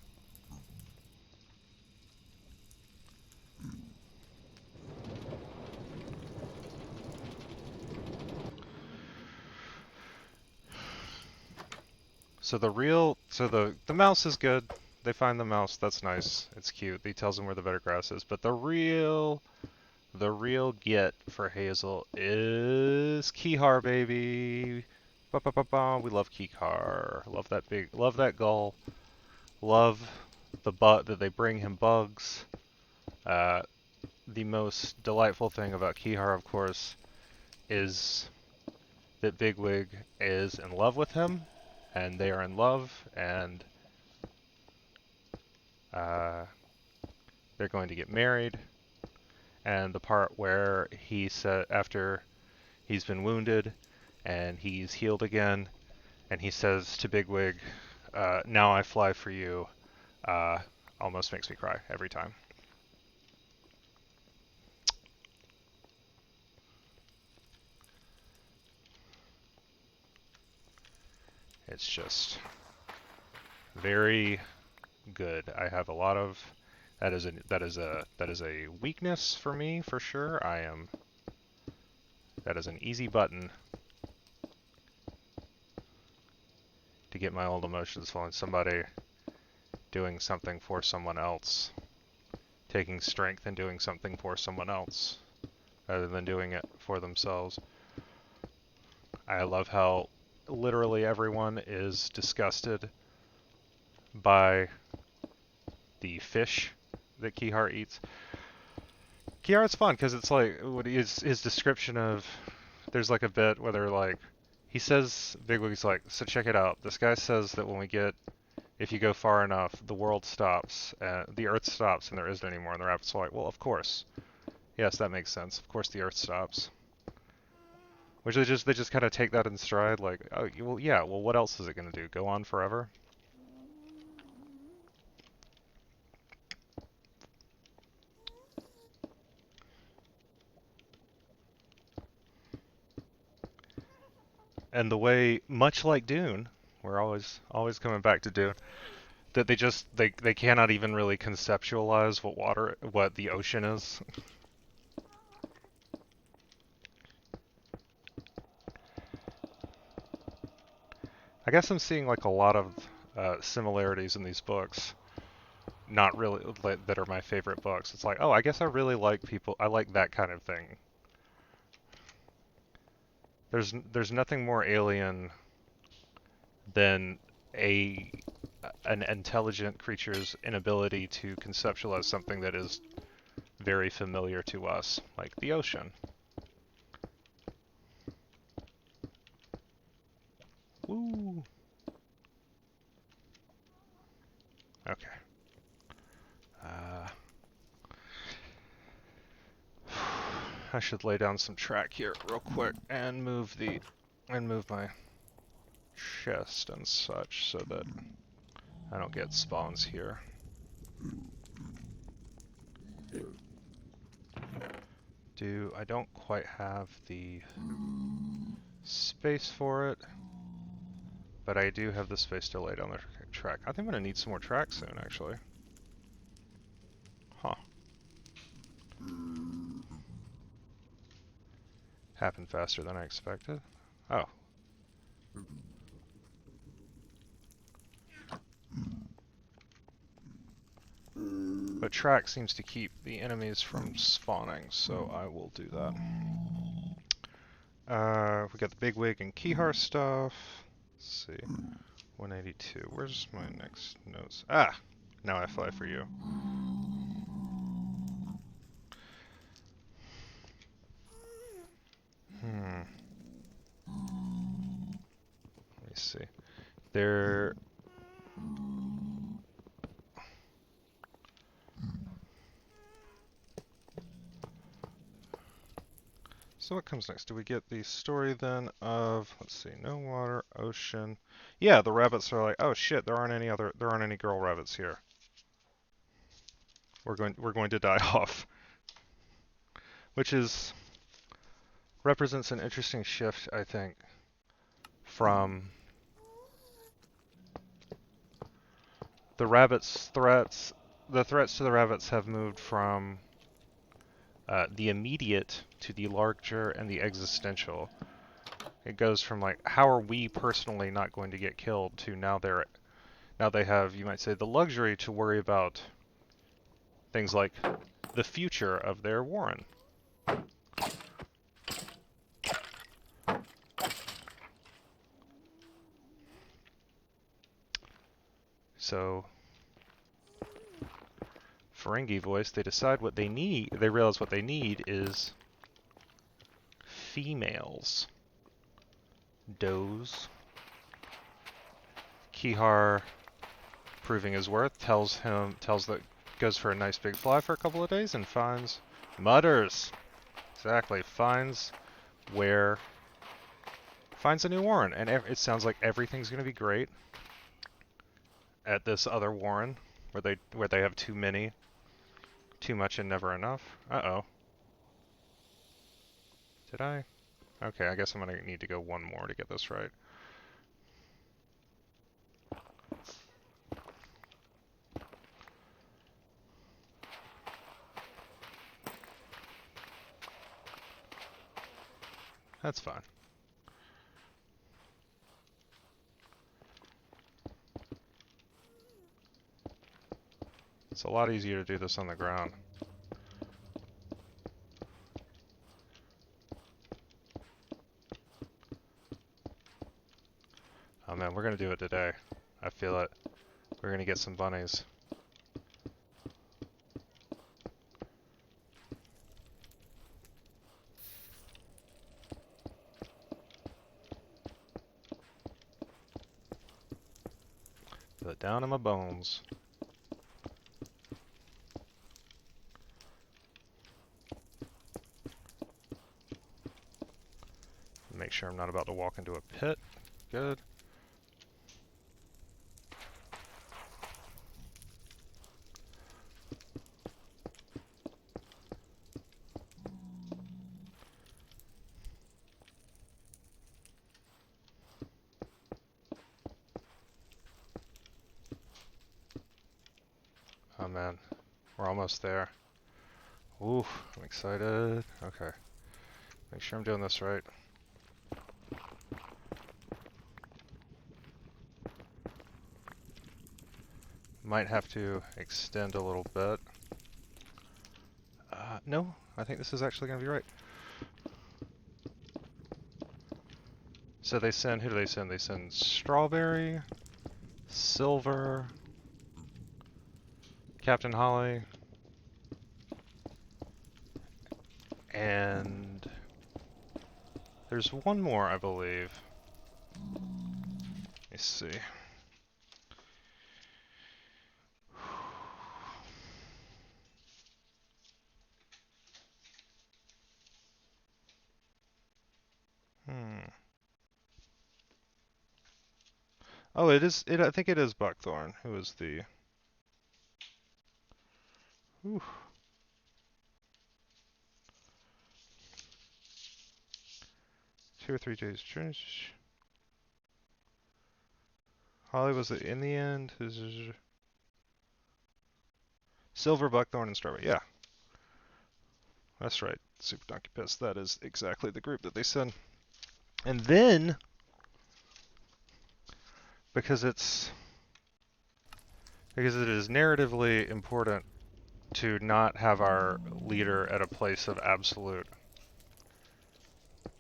So the mouse is good. They find the mouse. That's nice. It's cute. He tells them where the better grass is. But the real get for Hazel is Kihar, baby. Ba ba ba ba. We love Kihar. Love that gull. Love the that they bring him bugs. The most delightful thing about Kihar, of course, is that Bigwig is in love with him, and they are in love, and they're going to get married. And the part where he said, after he's been wounded and he's healed again, and he says to Bigwig, "Now I fly for you," almost makes me cry every time. It's just very good. I have a lot of that is a weakness for me for sure. That is an easy button to get my old emotions flowing. Somebody doing something for someone else, taking strength and doing something for someone else rather than doing it for themselves. I love how literally everyone is disgusted by the fish that Kihar eats. Kihar's fun because it's like his description of, there's like a bit where they're like, he says, Bigwig's like, so check it out. This guy says that if you go far enough, the world stops, the Earth stops, and there isn't anymore. And the rabbits are like, well, of course. Yes, that makes sense. Of course the Earth stops. Which they just kind of take that in stride, like, oh, well, yeah, well, what else is it going to do? Go on forever? And the way, much like Dune, we're always coming back to Dune, that they cannot even really conceptualize what the ocean is. I guess I'm seeing like a lot of similarities in these books. Not really that are my favorite books. It's like, oh, I guess I really like I like that kind of thing. There's nothing more alien than an intelligent creature's inability to conceptualize something that is very familiar to us, like the ocean. Woo! Okay. I should lay down some track here real quick and move my chest and such so that I don't get spawns here. I don't quite have the space for it, but I do have the space to lay down the track. I think I'm gonna need some more track soon, actually. Huh. Happened faster than I expected. Oh. But track seems to keep the enemies from spawning, so I will do that. We got the Bigwig and Kihar stuff. Let's see. 182. Where's my next notes? Ah! Now I fly for you. Let me see. So what comes next? Do we get the story then of, let's see, no water, ocean. Yeah, the rabbits are like, oh shit, there aren't any girl rabbits here. We're going to die off. Which represents an interesting shift, I think, from the threats to the rabbits have moved from the immediate to the larger and the existential. It goes from like, how are we personally not going to get killed to now they have, you might say, the luxury to worry about things like the future of their warren. So, Ferengi voice, they decide what they need, they realize what they need is females. Does. Kihar, proving his worth, goes for a nice big fly for a couple of days and mutters, exactly, finds a new warren, and it sounds like everything's going to be great at this other warren, where they have too much and never enough. Uh-oh. Did I? Okay, I guess I'm going to need to go one more to get this right. That's fine. It's a lot easier to do this on the ground. Oh man, we're gonna do it today. I feel it. We're gonna get some bunnies. Feel it down in my bones. Make sure I'm not about to walk into a pit. Good. Oh man, we're almost there. Ooh, I'm excited. Okay. Make sure I'm doing this right. Might have to extend a little bit. No, I think this is actually going to be right. So they send, who do they send? They send Strawberry, Silver, Captain Holly, and there's one more, I believe. Let me see. Oh, it is. I think it is Buckthorn who is the. Whew. 2 or 3 days. Holly was in the end. Silver, Buckthorn, and Strawberry. Yeah, that's right. Super Donkey Piss. That is exactly the group that they send. And then, because it is narratively important to not have our leader at a place of absolute.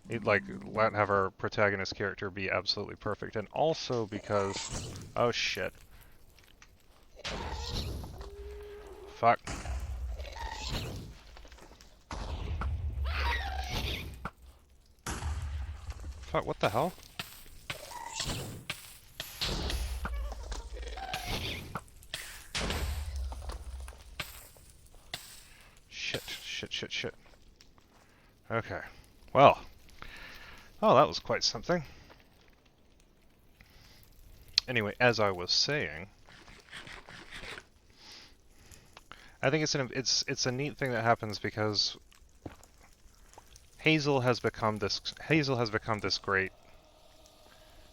Have our protagonist character be absolutely perfect, and also because, oh shit, fuck. Fuck, what the hell? Shit. Okay. Well. Oh, that was quite something. Anyway, as I was saying, I think it's a neat thing that happens because Hazel has become this great,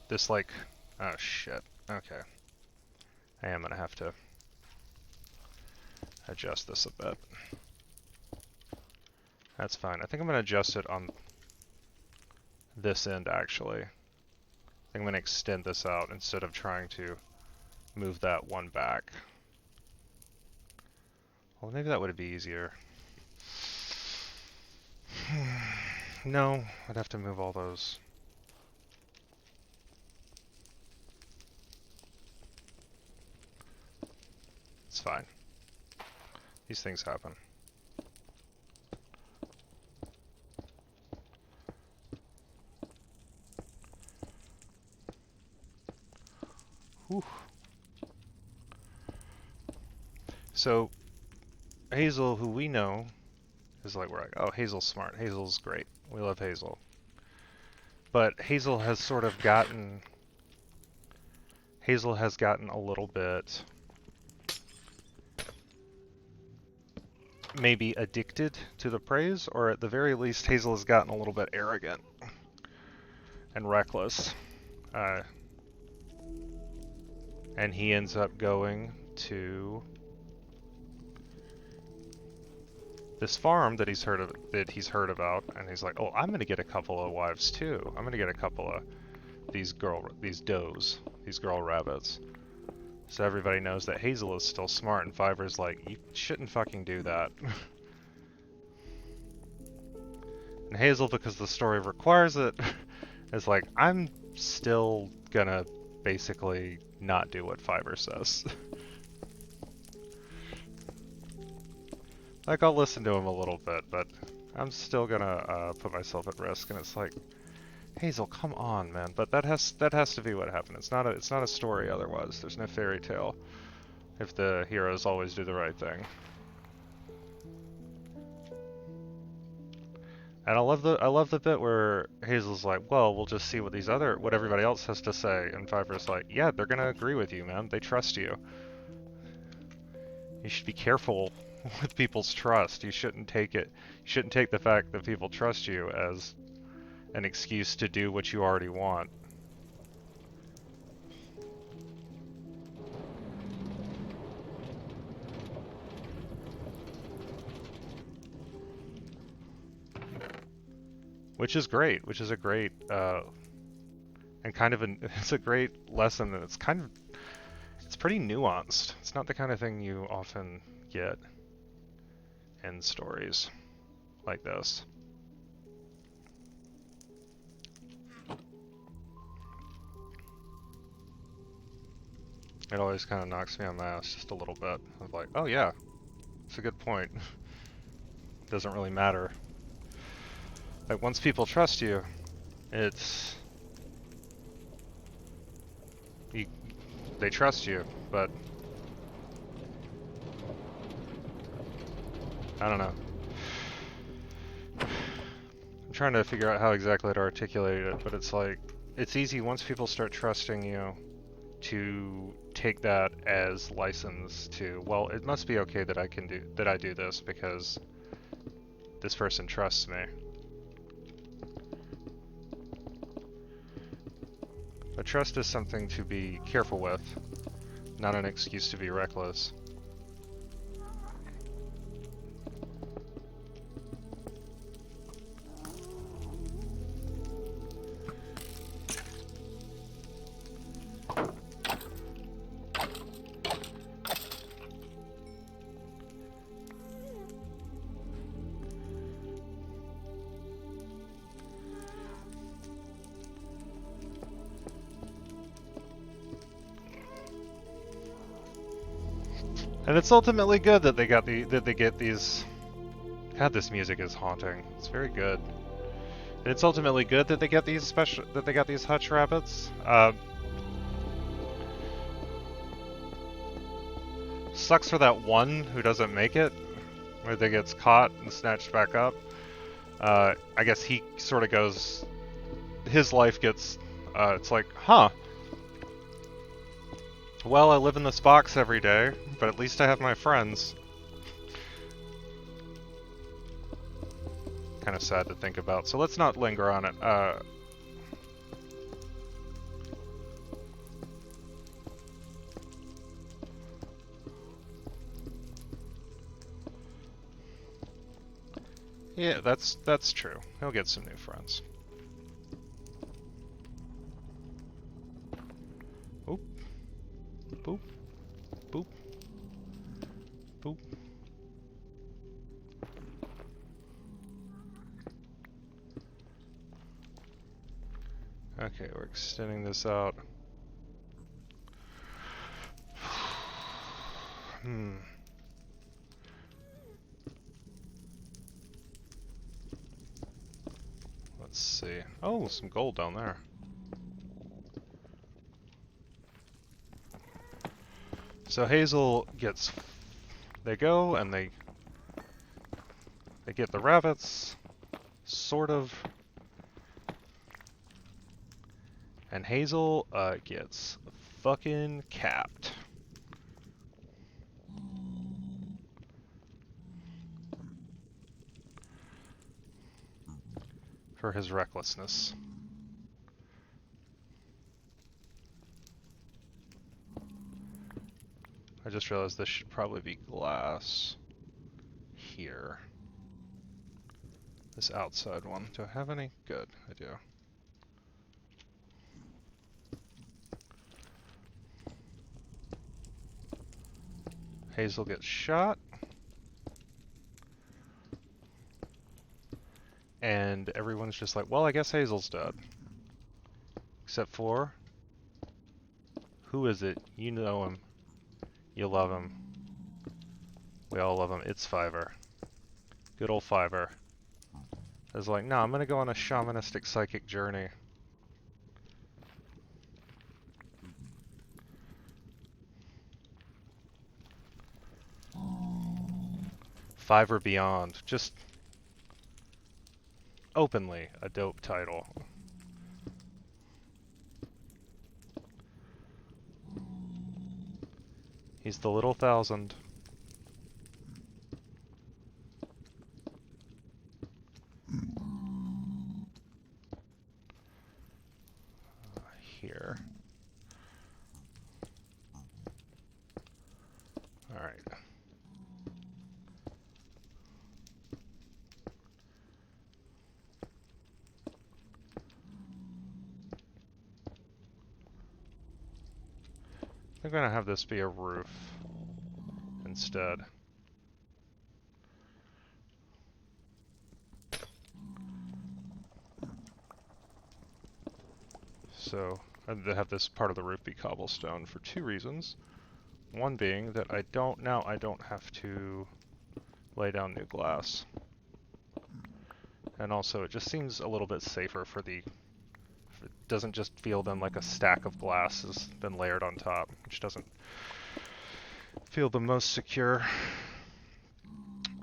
this like, oh shit. Okay. I am gonna have to adjust this a bit. That's fine. I think I'm gonna adjust it on this end actually. I think I'm going to extend this out instead of trying to move that one back. Well, maybe that would be easier. No, I'd have to move all those. It's fine. These things happen. Whew. So, Hazel, who we know, is like, we're like, oh, Hazel's smart. Hazel's great. We love Hazel. But Hazel has sort of gotten... Hazel has gotten a little bit... maybe addicted to the praise, or at the very least, Hazel has gotten a little bit arrogant and reckless. And he ends up going to this farm that he's heard about, and he's like, oh, I'm gonna get a couple of wives too. I'm gonna get a couple of these girl rabbits. So everybody knows that Hazel is still smart, and Fiverr's like, you shouldn't fucking do that. And Hazel, because the story requires it, is like, I'm still gonna basically not do what Fiverr says. Like, I'll listen to him a little bit, but I'm still gonna put myself at risk. And it's like, Hazel, come on, man. But that has to be what happened. It's not a story otherwise. There's no fairy tale if the heroes always do the right thing. And I love the bit where Hazel's like, well, we'll just see what everybody else has to say, and Fiverr's like, yeah, they're gonna agree with you, man. They trust you. You should be careful with people's trust. You shouldn't take the fact that people trust you as an excuse to do what you already want. Which is great, which is a great, and kind of it's a great lesson, and it's pretty nuanced. It's not the kind of thing you often get in stories like this. It always kind of knocks me on the ass just a little bit. I'm like, oh yeah, it's a good point. Doesn't really matter. Like, once people trust you, they trust you, but I don't know. I'm trying to figure out how exactly to articulate it, but it's like, it's easy once people start trusting you to take that as license to, well, it must be okay that I do this because this person trusts me. But trust is something to be careful with, not an excuse to be reckless. And it's ultimately good that they get these. God, this music is haunting. It's very good. And it's ultimately good that they get these hutch rabbits. Sucks for that one who doesn't make it, where they gets caught and snatched back up. I guess he sort of goes. His life gets. It's like, huh. Well, I live in this box every day, but at least I have my friends. Kind of sad to think about, so let's not linger on it. Yeah, that's true. He'll get some new friends. extending this out. Let's see. Oh, some gold down there. So Hazel gets... They go and they get the rabbits, sort of. And Hazel gets fucking capped. For his recklessness. I just realized this should probably be glass here. This outside one. Do I have any? Good, I do. Hazel gets shot. And everyone's just like, well, I guess Hazel's dead. Except for... Who is it? You know him. You love him. We all love him. It's Fiverr. Good old Fiverr. I was like, no, I'm gonna go on a shamanistic psychic journey. Fiverr Beyond. Just... openly a dope title. He's the little thousand. Here. Alright. I'm gonna have this be a roof instead. So, I'd have this part of the roof be cobblestone for two reasons. One being that I don't have to lay down new glass. And also, it just seems a little bit safer for the... It doesn't just feel then like a stack of glass has been layered on top, which doesn't feel the most secure.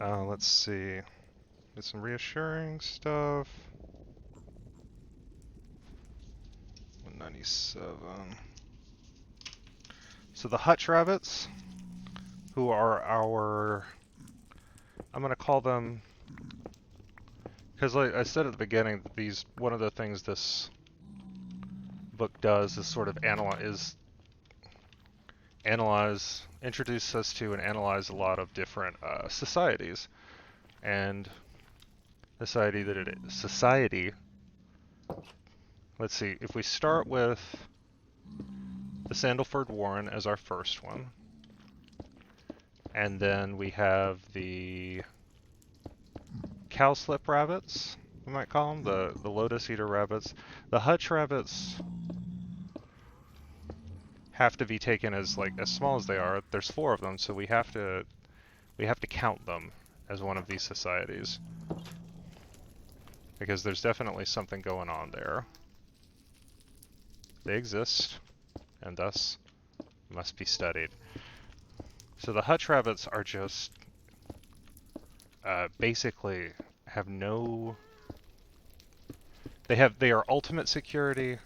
Let's see. Get some reassuring stuff. 197. So the hutch rabbits, who are our... I'm going to call them... Because like I said at the beginning, one of the things this book does is sort of introduce us to and analyze a lot of different societies. And society, let's see, if we start with the Sandalford Warren as our first one, and then we have the cowslip rabbits, we might call them, the lotus eater rabbits. The hutch rabbits have to be taken as small as they are. There's 4 of them, so we have to count them as one of these societies, because there's definitely something going on there. They exist, and thus must be studied. So the hutch rabbits are just basically have no... They are ultimate security,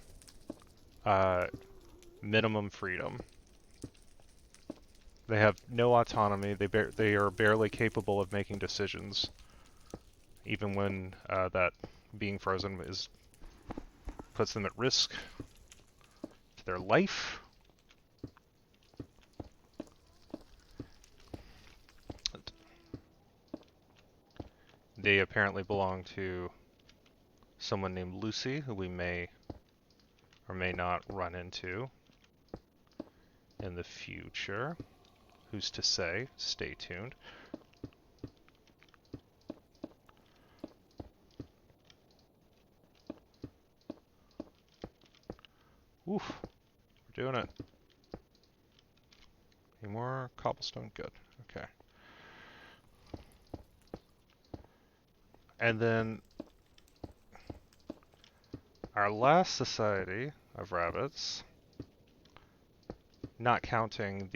minimum freedom. They have no autonomy. They are barely capable of making decisions, even when that being frozen puts them at risk to their life. They apparently belong to someone named Lucy, who we may or may not run into in the future. Who's to say? Stay tuned. Oof. We're doing it. Any more cobblestone? Good. Okay. And then our last society of rabbits, not counting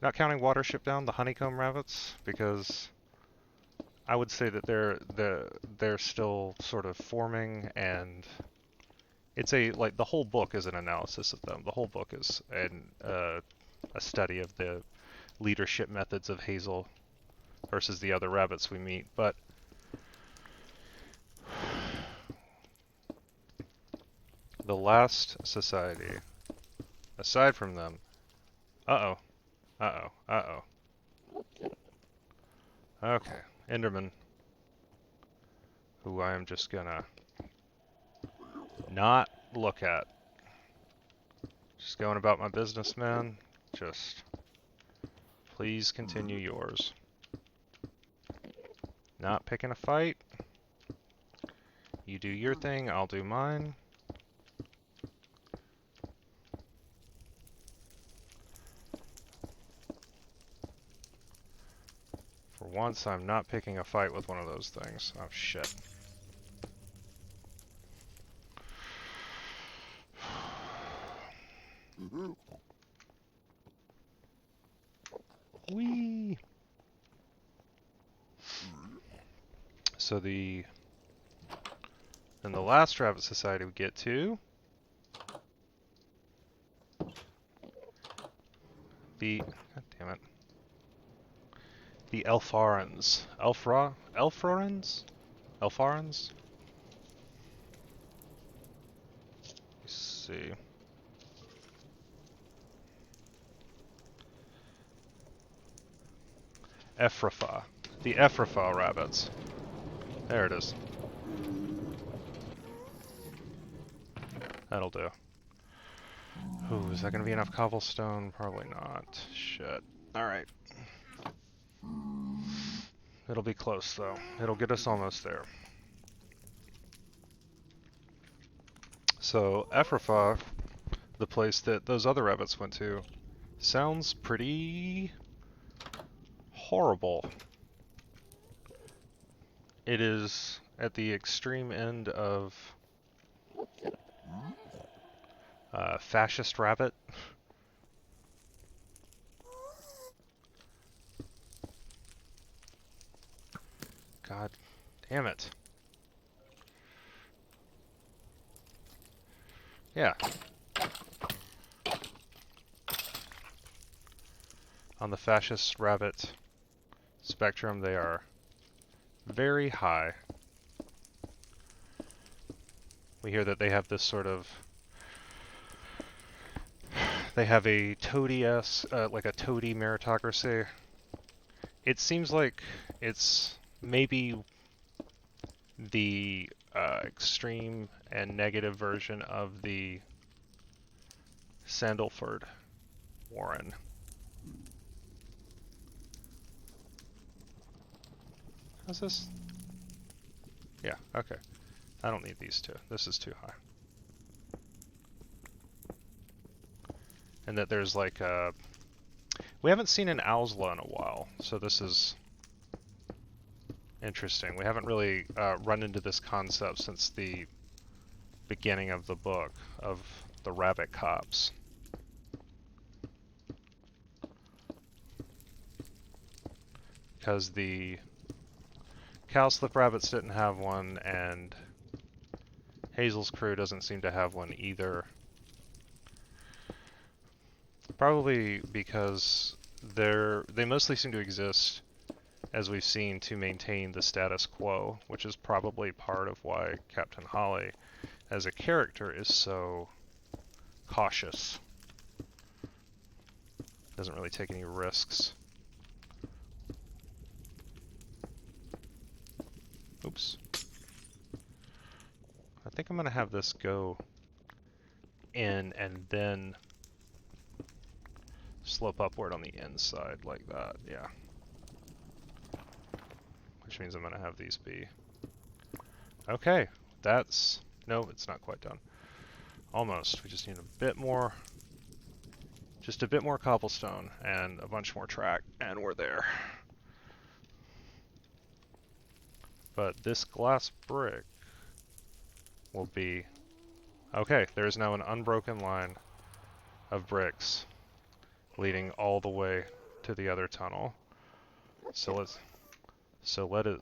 Watership down, the honeycomb rabbits, because I would say that they're still sort of forming, and it's like the whole book is an analysis of them. The whole book is a study of the leadership methods of Hazel versus the other rabbits we meet. But the last society, aside from them, okay, Enderman, who I am just gonna not look at. Just going about my business, man. Just please continue yours. Not picking a fight. You do your thing, I'll do mine. For once, I'm not picking a fight with one of those things. Oh, shit. Whee! So in the last rabbit society we get to, god damn it, the Elfarans. Elfarans? Let's see. Ephrafa. The Ephrafa rabbits. There it is. That'll do. Ooh, is that gonna be enough cobblestone? Probably not. Shit. Alright. It'll be close, though. It'll get us almost there. So, Ephrafa, the place that those other rabbits went to, sounds pretty horrible. It is at the extreme end of fascist rabbit. God damn it. Yeah. On the fascist rabbit spectrum, they are very high. We hear that they have this sort of... They have a toady-esque, like a toady meritocracy. It seems like it's maybe the extreme and negative version of the Sandalford Warren. How's this? Yeah, okay. I don't need these two. This is too high. And that there's like a... We haven't seen an Owsla in a while, so this is interesting. We haven't really run into this concept since the beginning of the book, of the rabbit cops. Because the cowslip rabbits didn't have one, and Hazel's crew doesn't seem to have one either. Probably because they mostly seem to exist, as we've seen, to maintain the status quo, which is probably part of why Captain Holly, as a character, is so cautious. Doesn't really take any risks. Oops. I think I'm gonna have this go in and then slope upward on the inside like that, yeah. Which means I'm gonna have these be... Okay, that's No, it's not quite done. Almost. We just need a bit more, just a bit more cobblestone and a bunch more track, and we're there. But this glass brick will be... Okay, there is now an unbroken line of bricks leading all the way to the other tunnel. So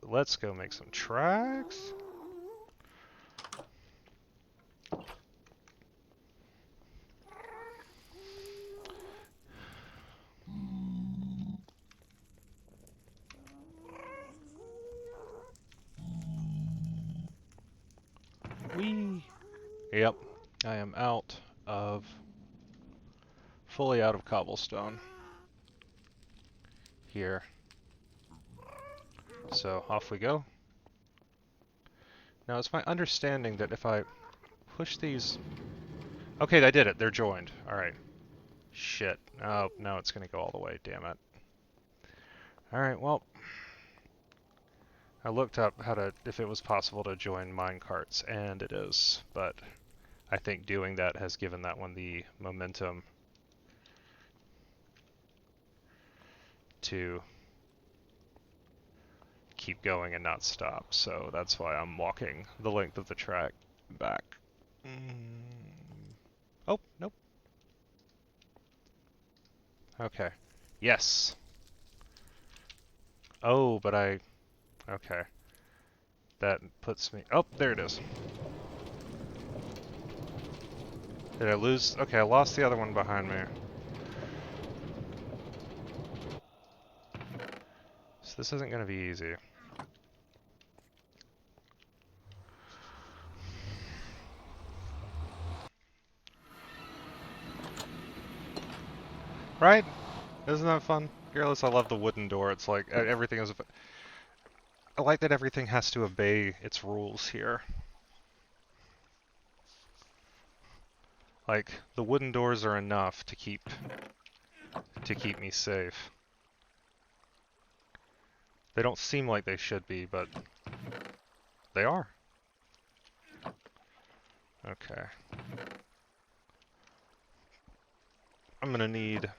let's go make some tracks. Whee! Yep, I am fully out of cobblestone here. So off we go. Now it's my understanding that if I push these... Okay, I did it. They're joined. Alright. Shit. Oh, no, it's gonna go all the way. Damn it. Alright, well... I looked up if it was possible to join minecarts, and it is, but I think doing that has given that one the momentum to keep going and not stop, so that's why I'm walking the length of the track back. Oh, nope. Okay. Yes! Oh, but okay. That puts me... Oh, there it is. Did I lose? Okay, I lost the other one behind me. So this isn't going to be easy. Right? Isn't that fun? Regardless, I love the wooden door. It's like everything is... I like that everything has to obey its rules here. Like, the wooden doors are enough to keep me safe. They don't seem like they should be, but they are. Okay. I'm gonna need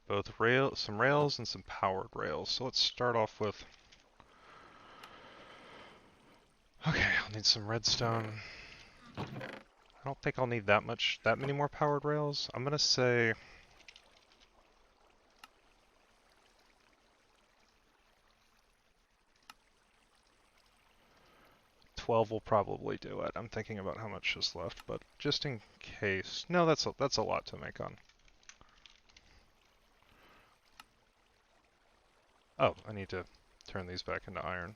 both some rails and some powered rails. So let's start off with... Okay, I'll need some redstone. I don't think I'll need that many more powered rails. I'm gonna say... 12 will probably do it. I'm thinking about how much is left, but just in case... No, that's a lot to make on. Oh, I need to turn these back into iron.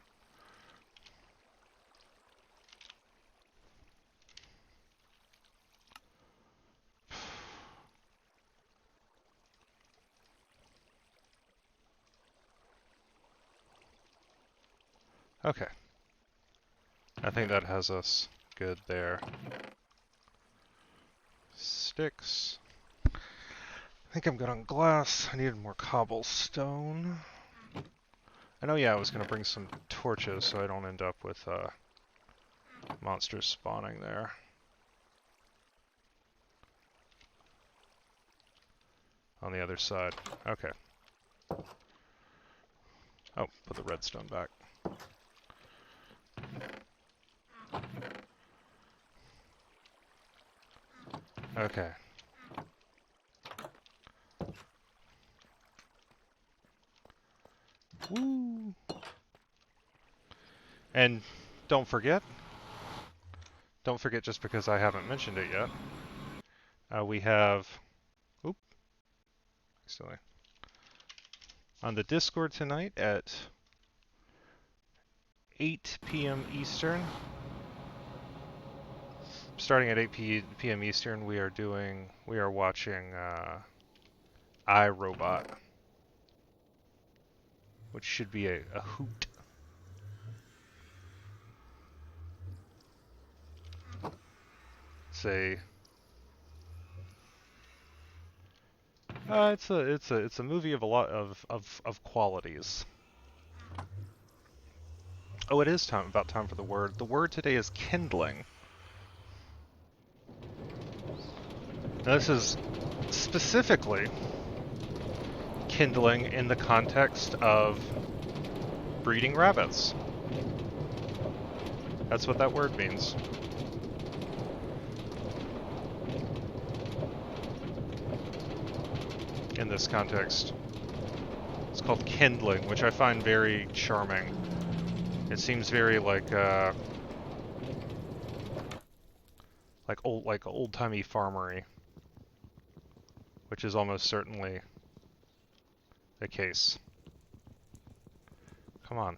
Okay. I think that has us good there. Sticks. I think I'm good on glass. I needed more cobblestone. I know, yeah, I was going to bring some torches so I don't end up with monsters spawning there. On the other side. Okay. Oh, put the redstone back. Okay. Woo! And don't forget just because I haven't mentioned it yet, we have... Oop. Actually. On the Discord tonight at 8 p.m. Eastern. Starting at 8 p.m. Eastern, we are watching iRobot, which should be a hoot. It's a movie of a lot of qualities. Oh, it is about time for the word. The word today is kindling. Now, this is specifically kindling in the context of breeding rabbits. That's what that word means. In this context. It's called kindling, which I find very charming. It seems very like old-timey farmery, which is almost certainly the case. Come on.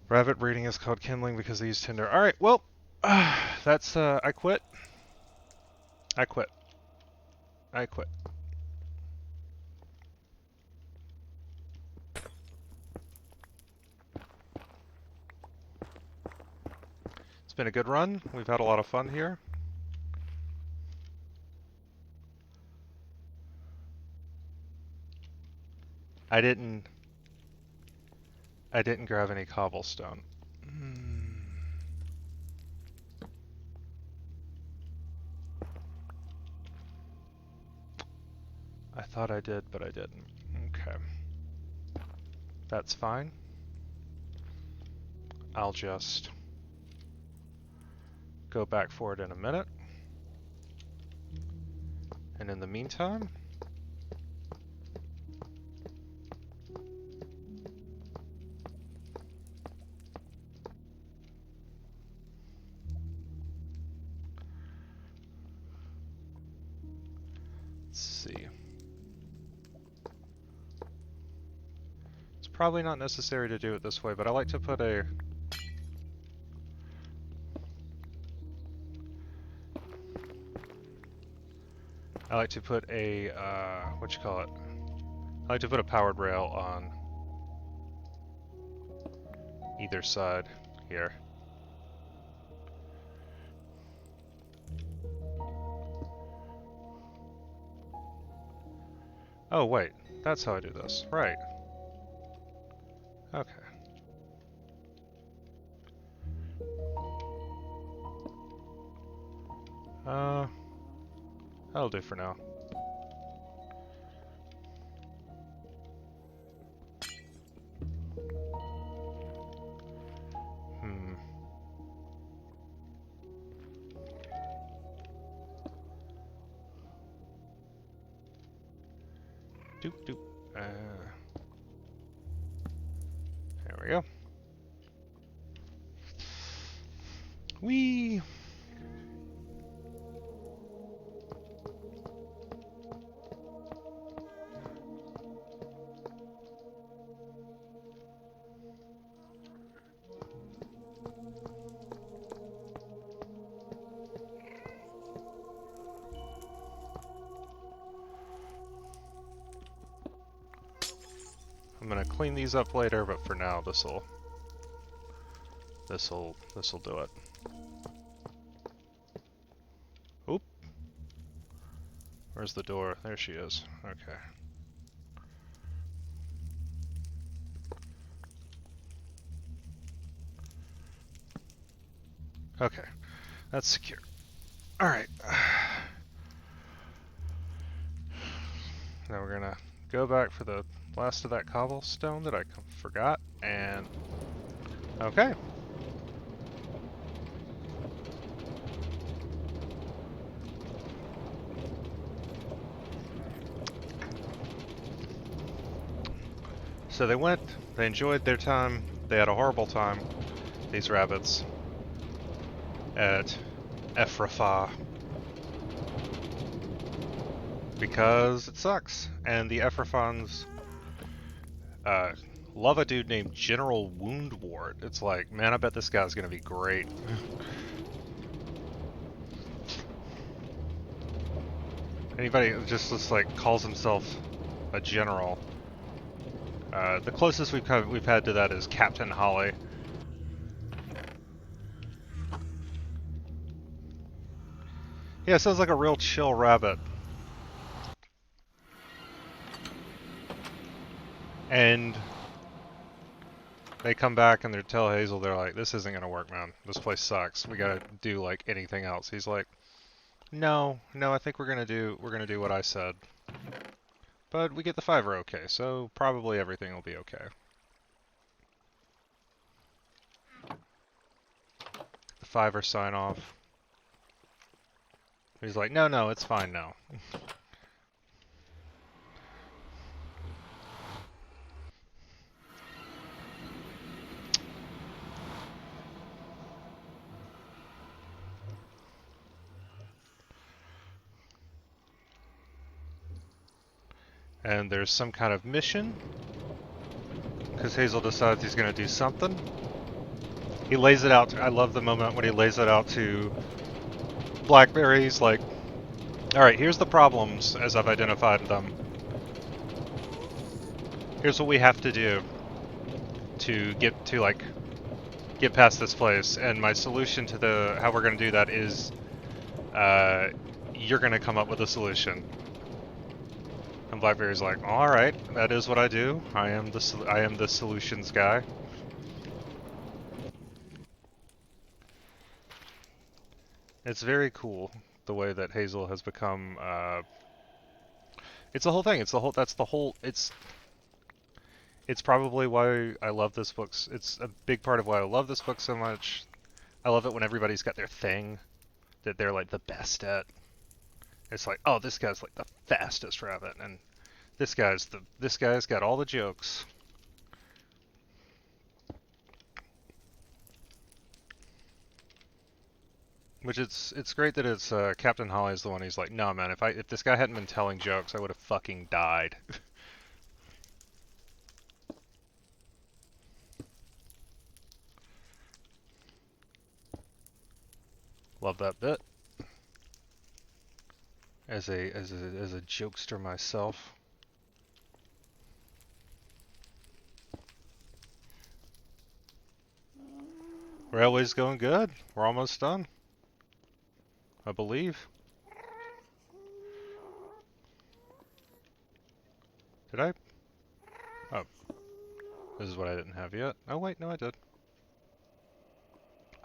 Rabbit breeding is called kindling because they use tinder. Alright, well, that's, I quit. I quit. I quit. It's been a good run. We've had a lot of fun here. I didn't grab any cobblestone. I thought I did, but I didn't. Okay. That's fine. I'll just go back for it in a minute. And in the meantime, let's see. It's probably not necessary to do it this way, but I like to put a what you call it? I like to put a powered rail on either side here. Oh wait, that's how I do this. Right. Okay. That'll do for now. Doop doop. There we go. Whee! I'm gonna clean these up later, but for now, this'll do it. Oop. Where's the door? There she is. Okay. Okay. That's secure. Alright. Now we're gonna go back for the last of that cobblestone that I forgot, and okay. So they went, they enjoyed their time, they had a horrible time, these rabbits, at Ephrafa. Because it sucks, and the Ephrafans love a dude named General Woundwort. It's like, man, I bet this guy's gonna be great. Anybody who just like calls himself a general. The closest we've had to that is Captain Holly. Yeah, it sounds like a real chill rabbit. And they come back and they tell Hazel, they're like, "This isn't gonna work, man. This place sucks. We gotta do like anything else." He's like, "No, no, I think we're gonna do what I said. But we get the fiver okay, so probably everything will be okay." The fiver sign off. He's like, "No, no, it's fine now." And there's some kind of mission because Hazel decides he's gonna do something. He lays it out. I love the moment when he lays it out to Blackberry. He's like, "All right, here's the problems as I've identified them. Here's what we have to do to get past this place. And my solution to the how we're gonna do that is, you're gonna come up with a solution." And Blackberry's like, "All right, that is what I do. I am the solutions guy." It's very cool the way that Hazel has become. It's the whole thing. It's the whole. That's the whole. It's probably why I love this book. It's a big part of why I love this book so much. I love it when everybody's got their thing that they're like the best at. It's like, oh, this guy's like the fastest rabbit, and this guy's got all the jokes. Which it's great that it's Captain Holly's the one who's like, no man, if this guy hadn't been telling jokes, I would have fucking died. Love that bit. As a jokester myself. Railway's going good. We're almost done, I believe. Did I? Oh, this is what I didn't have yet. Oh wait, no I did.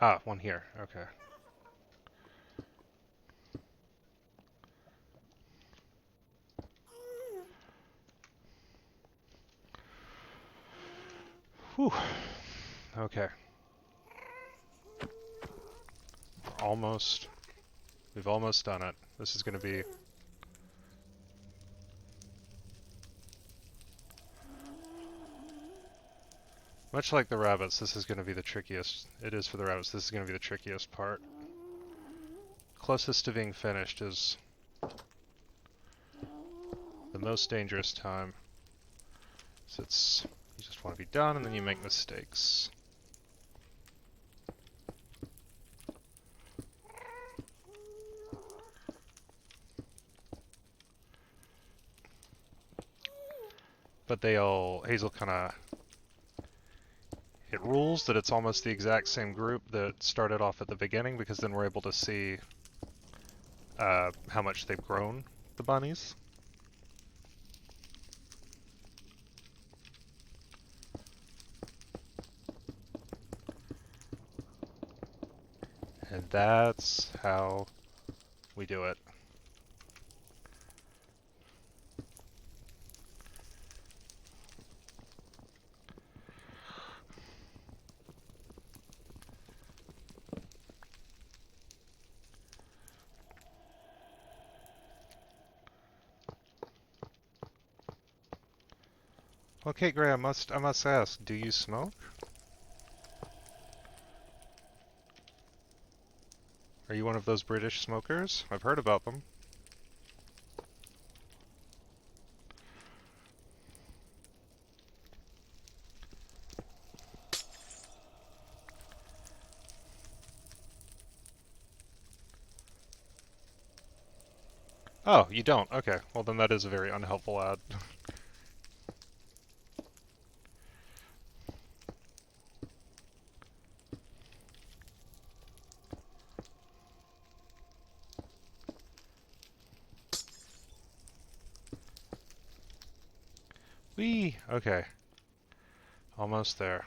Ah, one here. Okay. Whew. Okay. Almost. We've almost done it. This is going to be... Much like the rabbits, this is going to be the trickiest. It is for the rabbits. This is going to be the trickiest part. Closest to being finished is the most dangerous time. So it's... You just want to be done, and then you make mistakes. But Hazel kind of... It rules that it's almost the exact same group that started off at the beginning, because then we're able to see how much they've grown, the bunnies. And that's how we do it. Okay, Gray, I must ask, do you smoke? Are you one of those British smokers? I've heard about them. Oh, you don't? Okay, well then that is a very unhelpful ad. Whee! Okay. Almost there.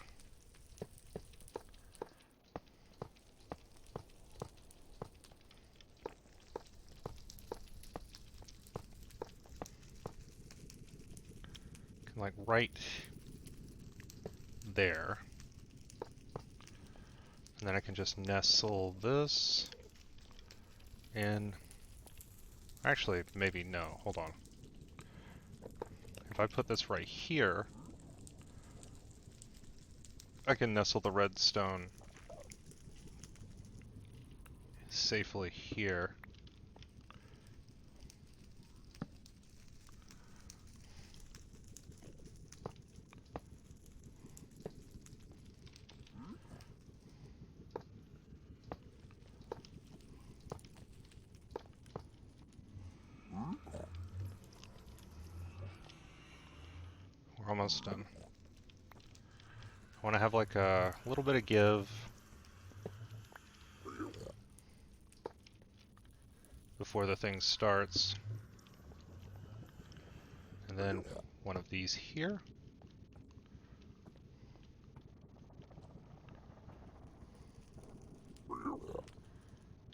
Like right there. And then I can just nestle this in. Actually, maybe no. Hold on. If I put this right here, I can nestle the redstone safely here. We're almost done. I want to have like a little bit of give before the thing starts. And then one of these here.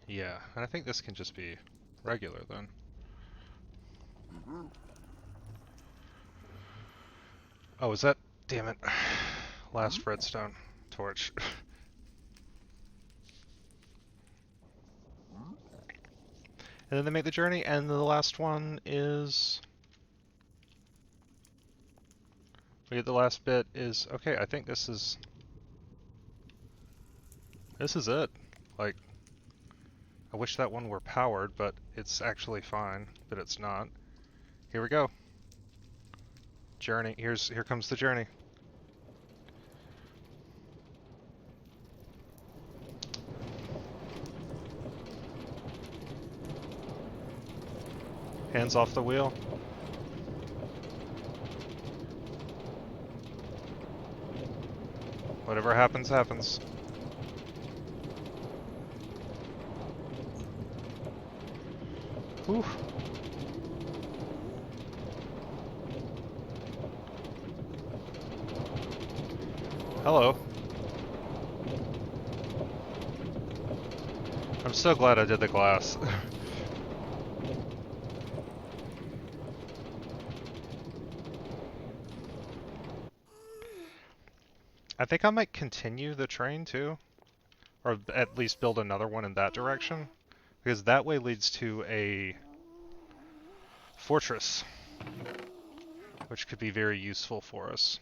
Yeah, and I think this can just be regular then. Oh, is that? Damn it. Last redstone torch. And then they make the journey, and the last one is... We get the last bit is... Okay, I think this is... This is it. Like, I wish that one were powered, but it's actually fine, but it's not. Here we go. Journey. Here comes the journey. Hands off the wheel. Whatever happens, happens. Whew. Hello. I'm so glad I did the glass. I think I might continue the train too, or at least build another one in that direction, because that way leads to a fortress, which could be very useful for us.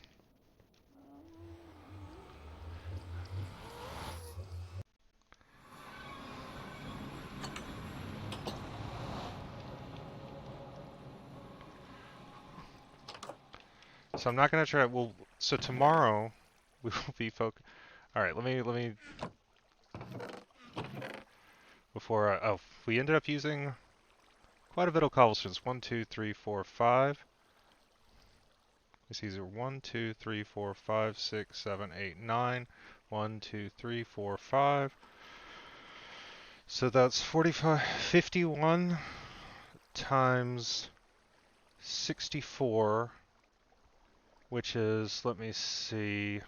So I'm not gonna try. Well, so tomorrow we will be focused. All right, let me. Before oh, we ended up using quite a bit of cobblestones. 1, 2, 3, 4, 5. These are 1, 2, 3, 4, 5, 6, 7, 8, 9. 1, 2, 3, 4, 5. So that's 45, 51 times 64, which is, let me see,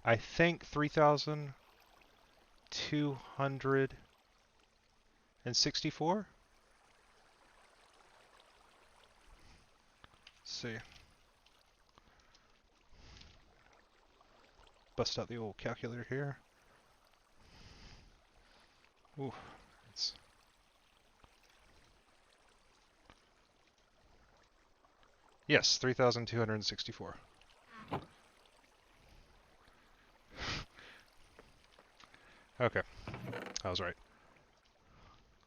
I think 3,264? Let's see. Bust out the old calculator here. Ooh, it's... Yes, 3,264. Okay, I was right.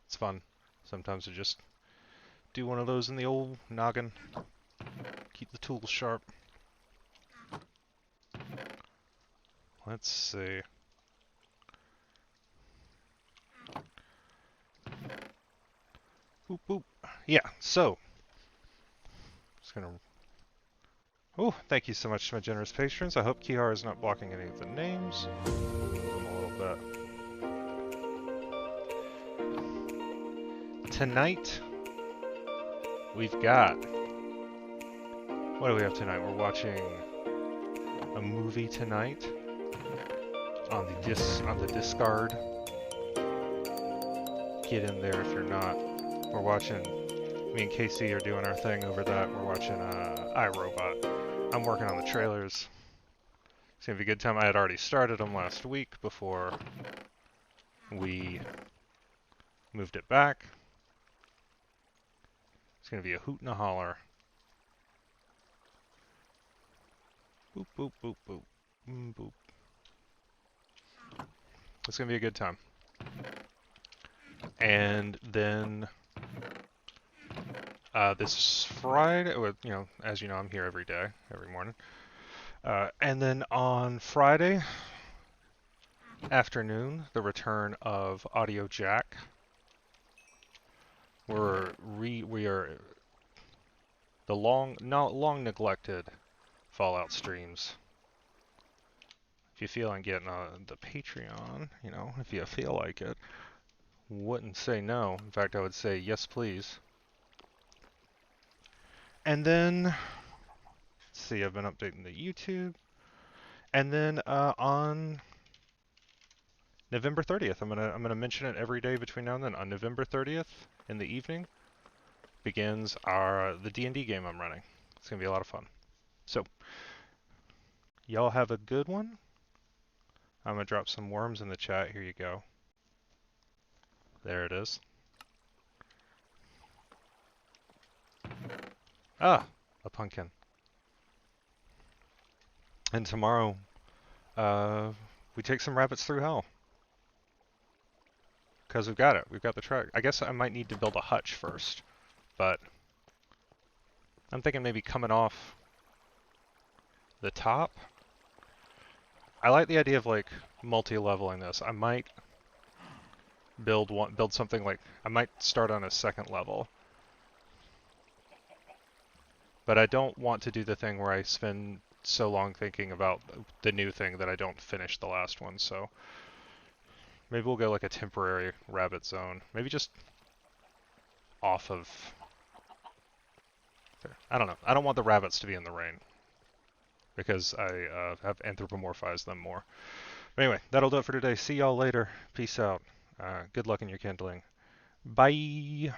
It's fun. Sometimes to just do one of those in the old noggin. Keep the tools sharp. Let's see. Boop, boop. Yeah, so. Just gonna... Oh, thank you so much to my generous patrons. I hope Kihara is not blocking any of the names. A little bit. Tonight, we've got What do we have tonight? We're watching a movie tonight on the Discard. Get in there if you're not. We're watching. Me and Casey are doing our thing over that. We're watching iRobot. I'm working on the trailers. It's gonna be a good time. I had already started them last week before we moved it back. It's gonna be a hoot and a holler. Boop boop boop boop. Boop. It's gonna be a good time. And then this Friday, as you know, I'm here every day, every morning. And then on Friday afternoon, the return of Audio Jack. We are the long neglected Fallout streams. If you feel like getting the Patreon, if you feel like it, wouldn't say no. In fact, I would say yes, please. And then, let's see, I've been updating the YouTube. And then on November 30th, I'm gonna mention it every day between now and then. On November 30th in the evening begins the D&D game I'm running. It's gonna be a lot of fun. So, y'all have a good one. I'm gonna drop some worms in the chat. Here you go. There it is. Ah, a pumpkin. And tomorrow, we take some rabbits through hell. Because we've got it. We've got the truck. I guess I might need to build a hutch first. But I'm thinking maybe coming off the top. I like the idea of like multi-leveling this. I might build something like, I might start on a second level. But I don't want to do the thing where I spend so long thinking about the new thing that I don't finish the last one, so maybe we'll go like a temporary rabbit zone. Maybe just off of... I don't know. I don't want the rabbits to be in the rain because I have anthropomorphized them more. But anyway, that'll do it for today. See y'all later. Peace out. Good luck in your kindling. Bye!